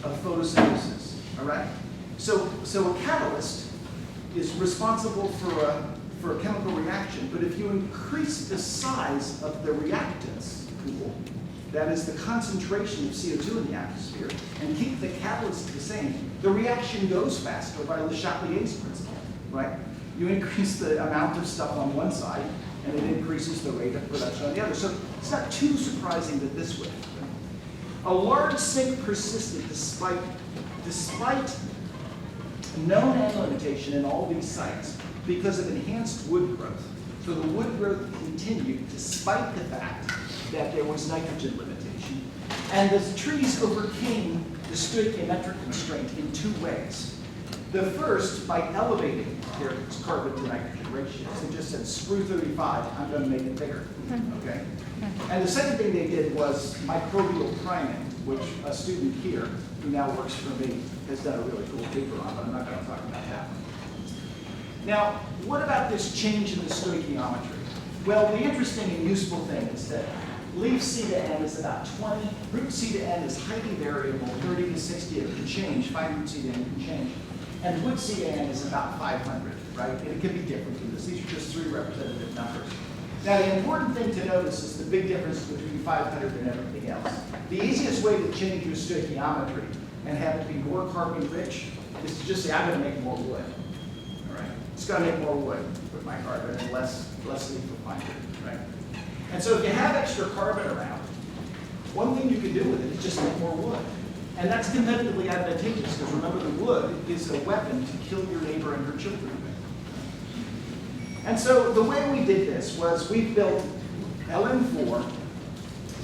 of photosynthesis, all right? So a catalyst is responsible for a chemical reaction, but if you increase the size of the reactants pool, that is the concentration of CO2 in the atmosphere, and keep the catalyst the same, the reaction goes faster by Le Chatelier's principle, right? You increase the amount of stuff on one side, and it increases the rate of production on the other. So it's not too surprising that this would happen. A large sink persisted despite known N limitation in all these sites because of enhanced wood growth. So the wood growth continued despite the fact that there was nitrogen limitation. And the trees overcame the stoichiometric constraint in two ways. The first, by elevating their carbon to nitrogen ratios. They just said, screw 35, I'm going to make it bigger, okay? And the second thing they did was microbial priming, which a student here, who now works for me, has done a really cool paper on, but I'm not going to talk about that one. Now, what about this change in the stoichiometry? Well, the interesting and useful thing is that leaf C to N is about 20, root C to N is highly variable, 30 to 60, it can change, fine root C to N can change. And wood C to N is about 500, right? And it can be different from this. These are just three representative numbers. Now, the important thing to notice is the big difference between 500 and everything else. The easiest way to change your stoichiometry and have it be more carbon rich is to just say, I'm going to make more wood. All right? It's going to make more wood with my carbon and less leaf with my wood, right? And so if you have extra carbon around, one thing you can do with it is just make more wood. And that's competitively advantageous because remember, the wood is a weapon to kill your neighbor and her children with. And so the way we did this was we built LN4,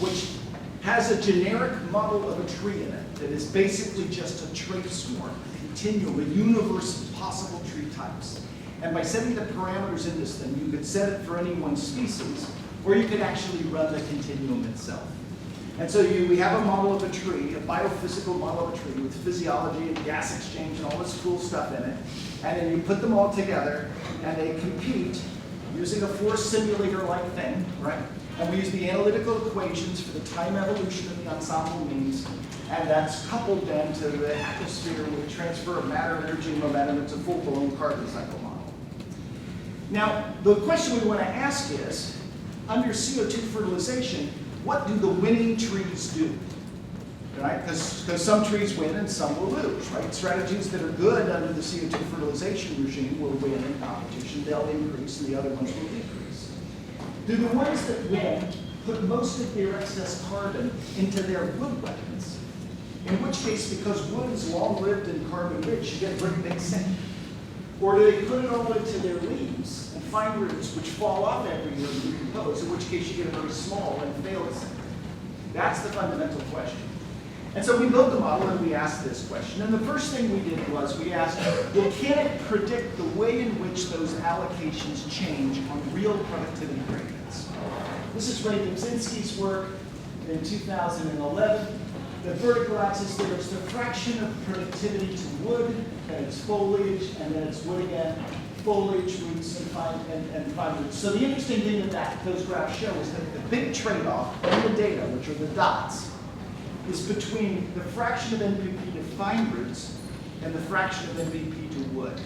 which has a generic model of a tree in it that is basically just a trait swarm, a continuum, a universe of possible tree types. And by setting the parameters in this thing, you could set it for any one species, or you could actually run the continuum itself. And so we have a model of a tree, a biophysical model of a tree with physiology and gas exchange and all this cool stuff in it. And then you put them all together and they compete using a force simulator-like thing, right? And we use the analytical equations for the time evolution of the ensemble means. And that's coupled then to the atmosphere with transfer of matter, energy, and momentum. It's a full-blown carbon cycle model. Now, the question we want to ask is, under CO2 fertilization, what do the winning trees do? Right? Because some trees win and some will lose, right? Strategies that are good under the CO2 fertilization regime will win in competition, they'll increase, and the other ones will decrease. Do the ones that win put most of their excess carbon into their wood weapons? In which case, because wood is long-lived and carbon-rich, you get a very big sink. Or do they put it all into their leaves and fine roots, which fall off every year and decompose, in which case you get a very small and failed sink? That's the fundamental question. And so we built the model and we asked this question. And the first thing we did was we asked, well, can it predict the way in which those allocations change on real productivity gradients? This is Ray Dubzinski's work in 2011. The vertical axis there is the fraction of productivity to wood, and it's foliage, and then it's wood again, foliage, roots, and fine roots. So the interesting thing that those graphs show is that the big trade-off in the data, which are the dots, is between the fraction of NPP to fine roots and the fraction of NPP to wood.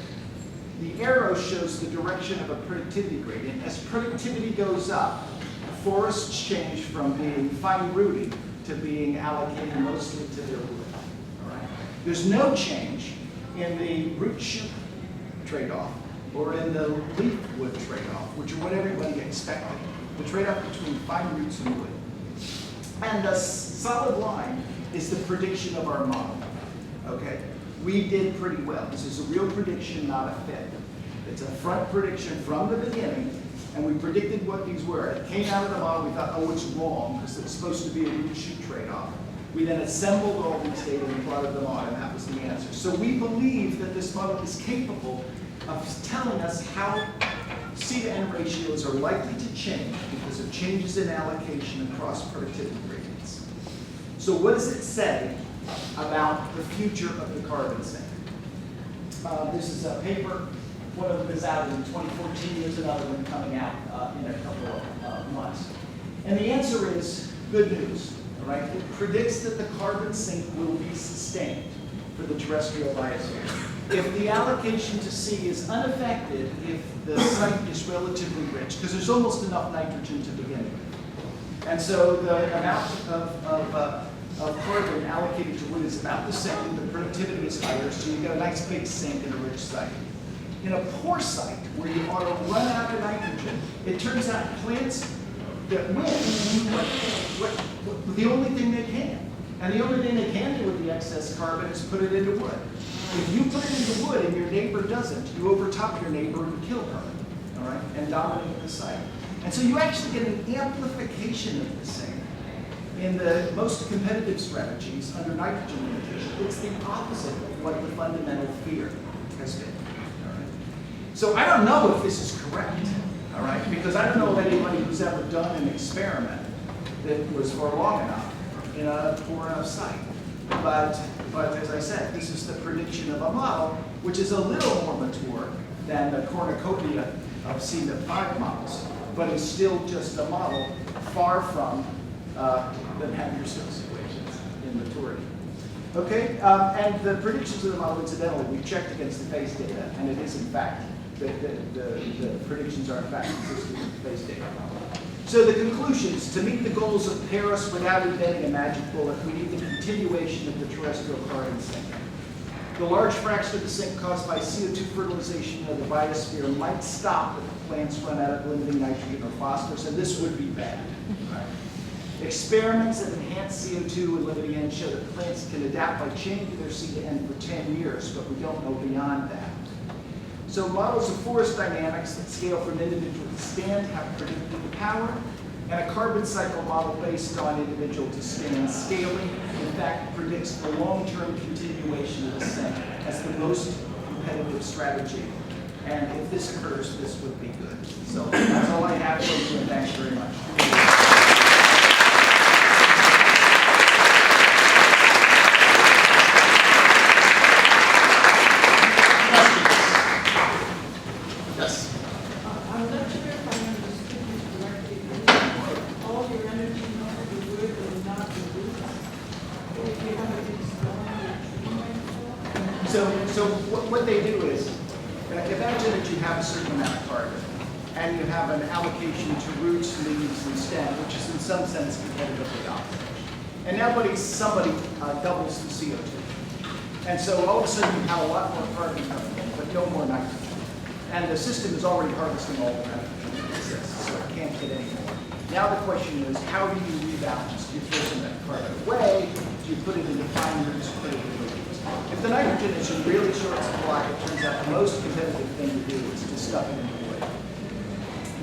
The arrow shows the direction of a productivity gradient. As productivity goes up, forests change from being fine rooty to being allocated mostly to their wood. All right? There's no change in the root shoot trade-off or in the leaf wood trade-off, which are what everybody expected. The trade-off between fine roots and wood. And the solid line is the prediction of our model. Okay? We did pretty well. This is a real prediction, not a fit. It's a front prediction from the beginning, and we predicted what these were. It came out of the model, we thought, oh, it's wrong, because it's supposed to be a root shoot trade-off. We then assembled all these data and plotted them on, and that was the answer. So we believe that this model is capable of telling us how C to N ratios are likely to change because of changes in allocation across productivity gradients. So what does it say about the future of the carbon sink? This is a paper. One of them is out in 2014. There's another one coming out in a couple of months. And the answer is good news. All right? It predicts that the carbon sink will be sustained for the terrestrial biosphere. If the allocation to C is unaffected, if the site is relatively rich, because there's almost enough nitrogen to begin with. And so the amount of carbon allocated to wood is about the same, the productivity is higher, so you get a nice big sink in a rich site. In a poor site, where you ought to run out of nitrogen, it turns out plants that win the only thing they can. And the only thing they can do with the excess carbon is put it into wood. If you put it into wood and your neighbor doesn't, you overtop your neighbor and kill her, all right, and dominate the site. And so you actually get an amplification of the same. In the most competitive strategies under nitrogen limitation, it's the opposite of what the fundamental fear has been. All right? So I don't know if this is correct, all right, because I don't know of anybody who's ever done an experiment that was for long enough in a poor enough site. But as I said, this is the prediction of a model which is a little more mature than the cornucopia of C-5 models, but is still just a model far from the Navier-Stokes equations in maturity. Okay, and the predictions of the model, incidentally, we checked against the phase data, and it is in fact, the predictions are in fact consistent with the phase data. So the conclusions: to meet the goals of Paris without inventing a magic bullet, we need the continuation of the terrestrial carbon sink. The large fraction of the sink caused by CO2 fertilization of the biosphere might stop if the plants run out of limiting nitrogen or phosphorus, and this would be bad. Right? Experiments that enhance CO2 and limiting N show that plants can adapt by changing their C to N for 10 years, but we don't know beyond that. So models of forest dynamics that scale from individual to stand have predictive power, and a carbon cycle model based on individual to stand scaling, in fact, predicts the long-term continuation of the sink as the most competitive strategy. And if this occurs, this would be good. So that's all I have for you, and thanks very much. So what they do is, imagine that you have a certain amount of carbon. and you have an allocation to roots, leaves, and stem, which is in some sense competitively optimized. And now somebody doubles the CO2. And so all of a sudden you have a lot more carbon coming in, but no more nitrogen. And the system is already harvesting all the nitrogen that exists, so it can't get any more. Now the question is, how do you rebalance? Do you throw some of that carbon away? Do you put it into fine roots or put it in leaves? If the nitrogen is in really short supply, it turns out the most competitive thing to do is to stuff it into the leaf.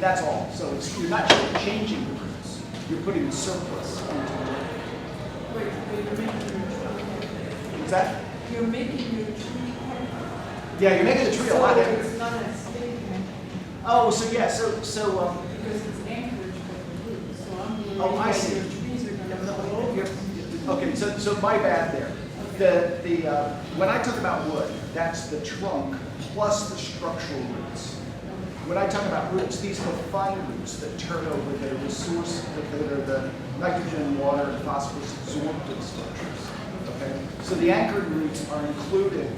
That's all. So you're not changing the roots. You're putting surplus into the leaf. Wait, you're making your tree. What's that? You're making your tree. Yeah, you're making the tree a lot heavier. It's not a statement. Oh, so yeah, so Because it's anchored with the roots. So I'm worried Oh, I that see. your trees are going to blow over. okay, so my bad there. When I talk about wood, that's the trunk plus the structural roots. When I talk about roots, these are the fine roots that turn over the resource, that are the nitrogen, water, and phosphorus absorptive structures. Okay, so the anchored roots are included,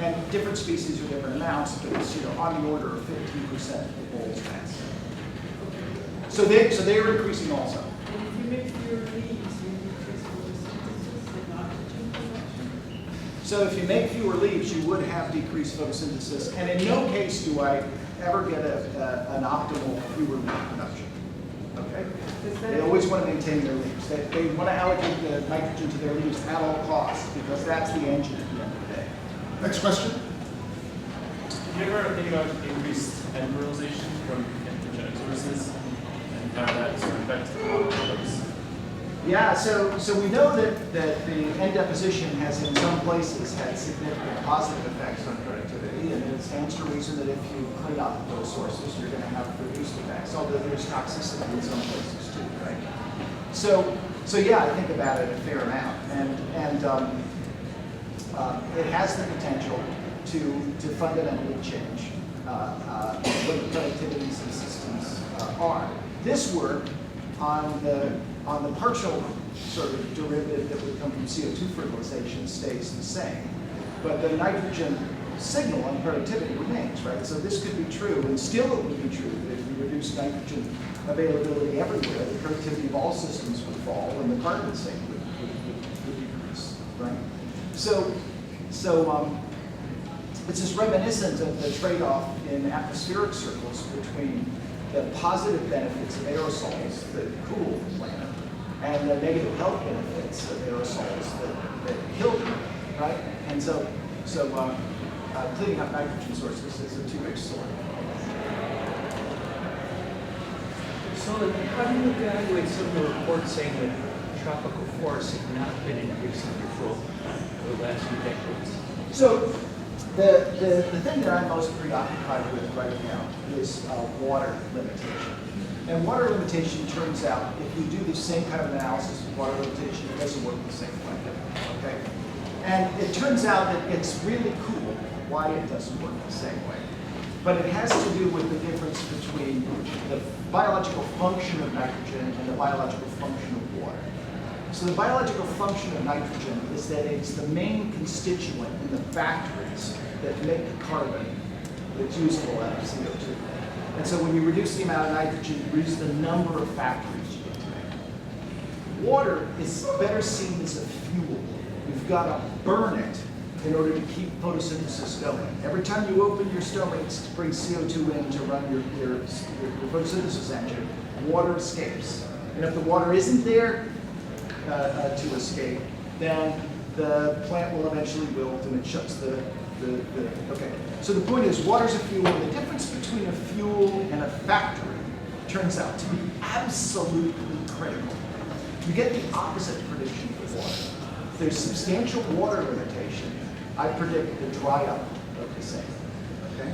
and different species are different amounts, but it's on the order of 15% of the bole's mass. So they're increasing also. And if you make fewer leaves, you decrease photosynthesis and oxygen production. So if you make fewer leaves, you would have decreased photosynthesis, and in no case do I ever get an optimal fewer leaf production. Okay? They always want to maintain their leaves. They want to allocate the nitrogen to their leaves at all costs, because that's the engine at the end of the day. Next question. Did you ever think about increased end fertilization from anthropogenic sources and how that sort of affects the products? Yeah, so we know that the end deposition has in some places had significant positive effects on productivity, and it stands to reason that if you clean up those sources, you're going to have reduced effects, although there's toxicity in some places too, right? So yeah, I think about it a fair amount, and it has the potential to fundamentally change what the productivities of systems are. This work on the partial sort of derivative that would come from CO2 fertilization stays the same, but the nitrogen signal on productivity remains, right? So this could be true, and still it would be true that if we reduce nitrogen availability everywhere, the productivity of all systems would fall, and the carbon sink would decrease, right? So it's just reminiscent of the trade-off in atmospheric circles between the positive benefits of aerosols that cool the planet and the negative health benefits of aerosols that kill them, right? And so cleaning up nitrogen sources is a two-edged sword. So how do you evaluate some of the reports saying that tropical forests have not been increasing control over the last few decades? So the thing that I'm most preoccupied with right now is water limitation. And water limitation turns out, if you do the same kind of analysis with water limitation, it doesn't work the same way. Okay? And it turns out that it's really cool why it doesn't work the same way. But it has to do with the difference between the biological function of nitrogen and the biological function of water. So the biological function of nitrogen is that it's the main constituent in the factories that make the carbon that's usable out of CO2. And so when you reduce the amount of nitrogen, you reduce the number of factories you get to make. Water is better seen as a fuel. You've got to burn it in order to keep photosynthesis going. Every time you open your stomach to bring CO2 in to run your photosynthesis engine, water escapes. And if the water isn't there to escape, then the plant will eventually wilt and it shuts okay. So the point is, water's a fuel, and the difference between a fuel and a factory turns out to be absolutely critical. You get the opposite prediction for water. If there's substantial water limitation, I predict the dry up of the same. Okay?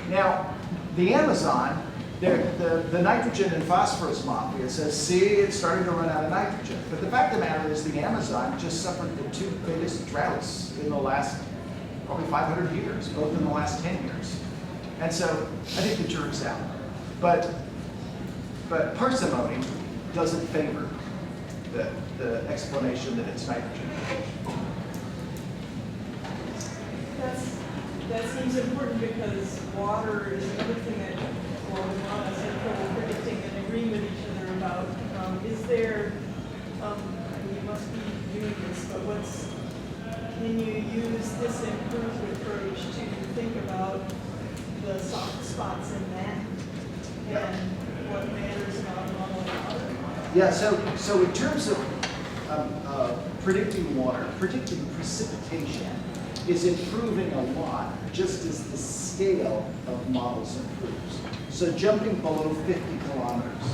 Now, the Amazon, the nitrogen and phosphorus mafia says, see, it's starting to run out of nitrogen. But the fact of the matter is the Amazon just suffered the two biggest droughts in the last probably 500 years, both in the last 10 years. And so I think the jury's out. But parsimony doesn't favor the explanation that it's nitrogen. That seems important because water is another thing that, well, we want to say this improved approach to think about the soft spots in that and what matters about modeling water? Yeah, so in terms of predicting water, predicting precipitation is improving a lot just as the scale of models improves. So jumping below 50 kilometers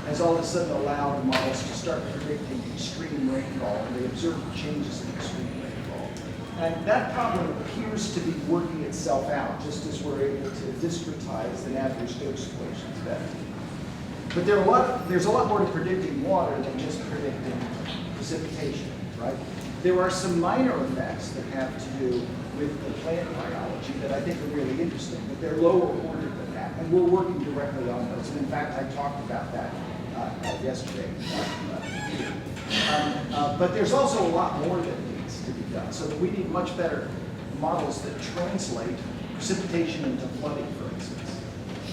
has all of a sudden allowed the models to start predicting extreme rainfall, and they observe changes in extreme rainfall. And that problem appears to be working itself out, just as we're able to discretize the Navier-Stokes equations better. But there's a lot more to predicting water than just predicting precipitation, right? There are some minor effects that have to do with the plant biology that I think are really interesting, but they're lower order than that, and we're working directly on those. And in fact, I talked about that yesterday. But there's also a lot more that needs to be done, so that we need much better models that translate precipitation into flooding, for instance,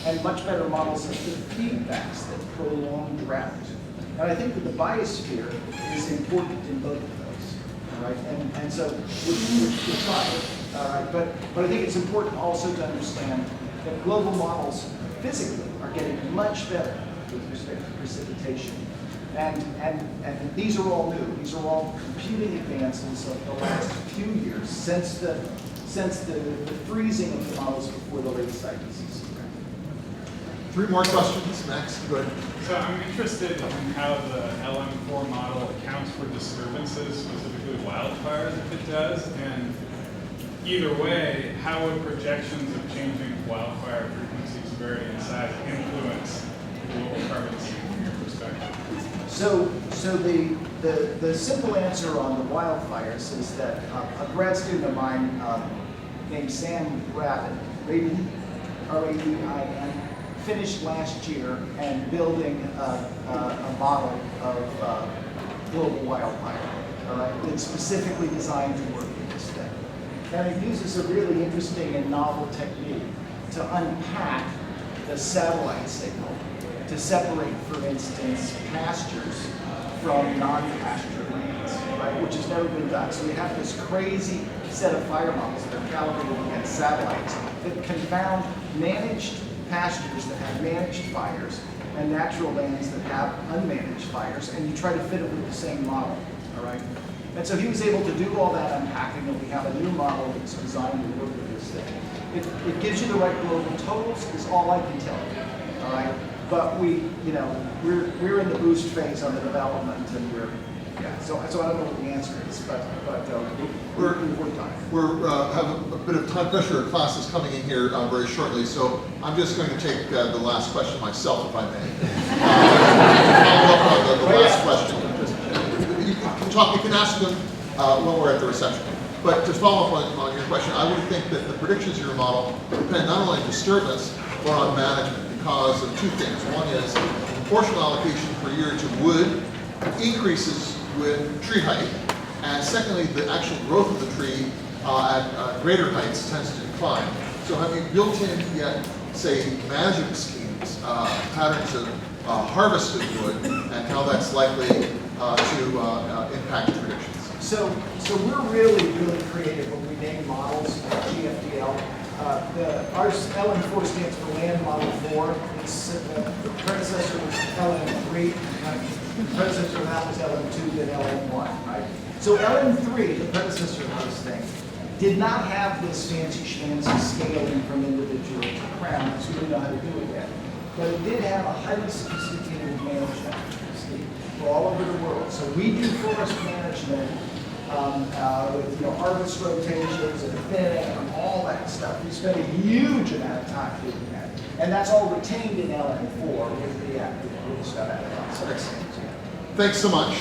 and much better models of the feedbacks that prolong drought. And I think that the biosphere is important in both of those, all right? And so we're trying, all right? But I think it's important also to understand that global models physically are getting much better with respect to precipitation. And these are all new. These are all computing advances of the last few years since the freezing of the models before the latest IPCC. 3 more questions. Max, go ahead. So I'm interested in how the LM4 model accounts for disturbances, specifically wildfires, if it does, and either way, how would projections of changing wildfire frequencies vary in size influence global carbon sink from your perspective? So the simple answer on the wildfires is that a grad student of mine named Sam Rabin, R-A-D-I-N, finished last year and building a model of global wildfire, all right, that's specifically designed to work in this thing. And it uses a really interesting and novel technique to unpack the satellite signal to separate, for instance, pastures from non-pasture lands, right, which has never been done. So we have this crazy set of fire models that are calibrated against satellites that confound managed pastures that have managed fires and natural lands that have unmanaged fires, and you try to fit it with the same model, all right? And so he was able to do all that unpacking, and we have a new model that's designed to work with this thing. It gives you the right global totals, is all I can tell you, all right? But we're in the boost phase on the development, and so I don't know what the answer is, but we're working on it. We have a bit of time pressure. Class is coming in here very shortly, so I'm just going to take the last question myself, if I may. Follow up on the last question. You can ask them when we're at the reception. But to follow up on your question, I would think that the predictions of your model depend not only on disturbance, but on management because of 2 things. One is proportional allocation per year to wood increases with tree height, and secondly, the actual growth of the tree at greater heights tends to decline. So have you built in yet, say, management schemes, patterns of harvested wood, and how that's likely to impact predictions? So we're really creative when we name models GFDL. Our LM4 stands for Land Model 4. It's the predecessor was LM3. The predecessor of that was LM2, then LM1, right? So LM3, the predecessor of this thing, did not have this fancy schmancy scaling from individual to crown, because we didn't know how to do it yet. But it did have a highly sophisticated management scheme for all over the world. So we do forest management with harvest rotations and thinning and all that stuff. We spend a huge amount of time doing that. And that's all retained in LM4 with the stuff added on. So that's, Thanks so much.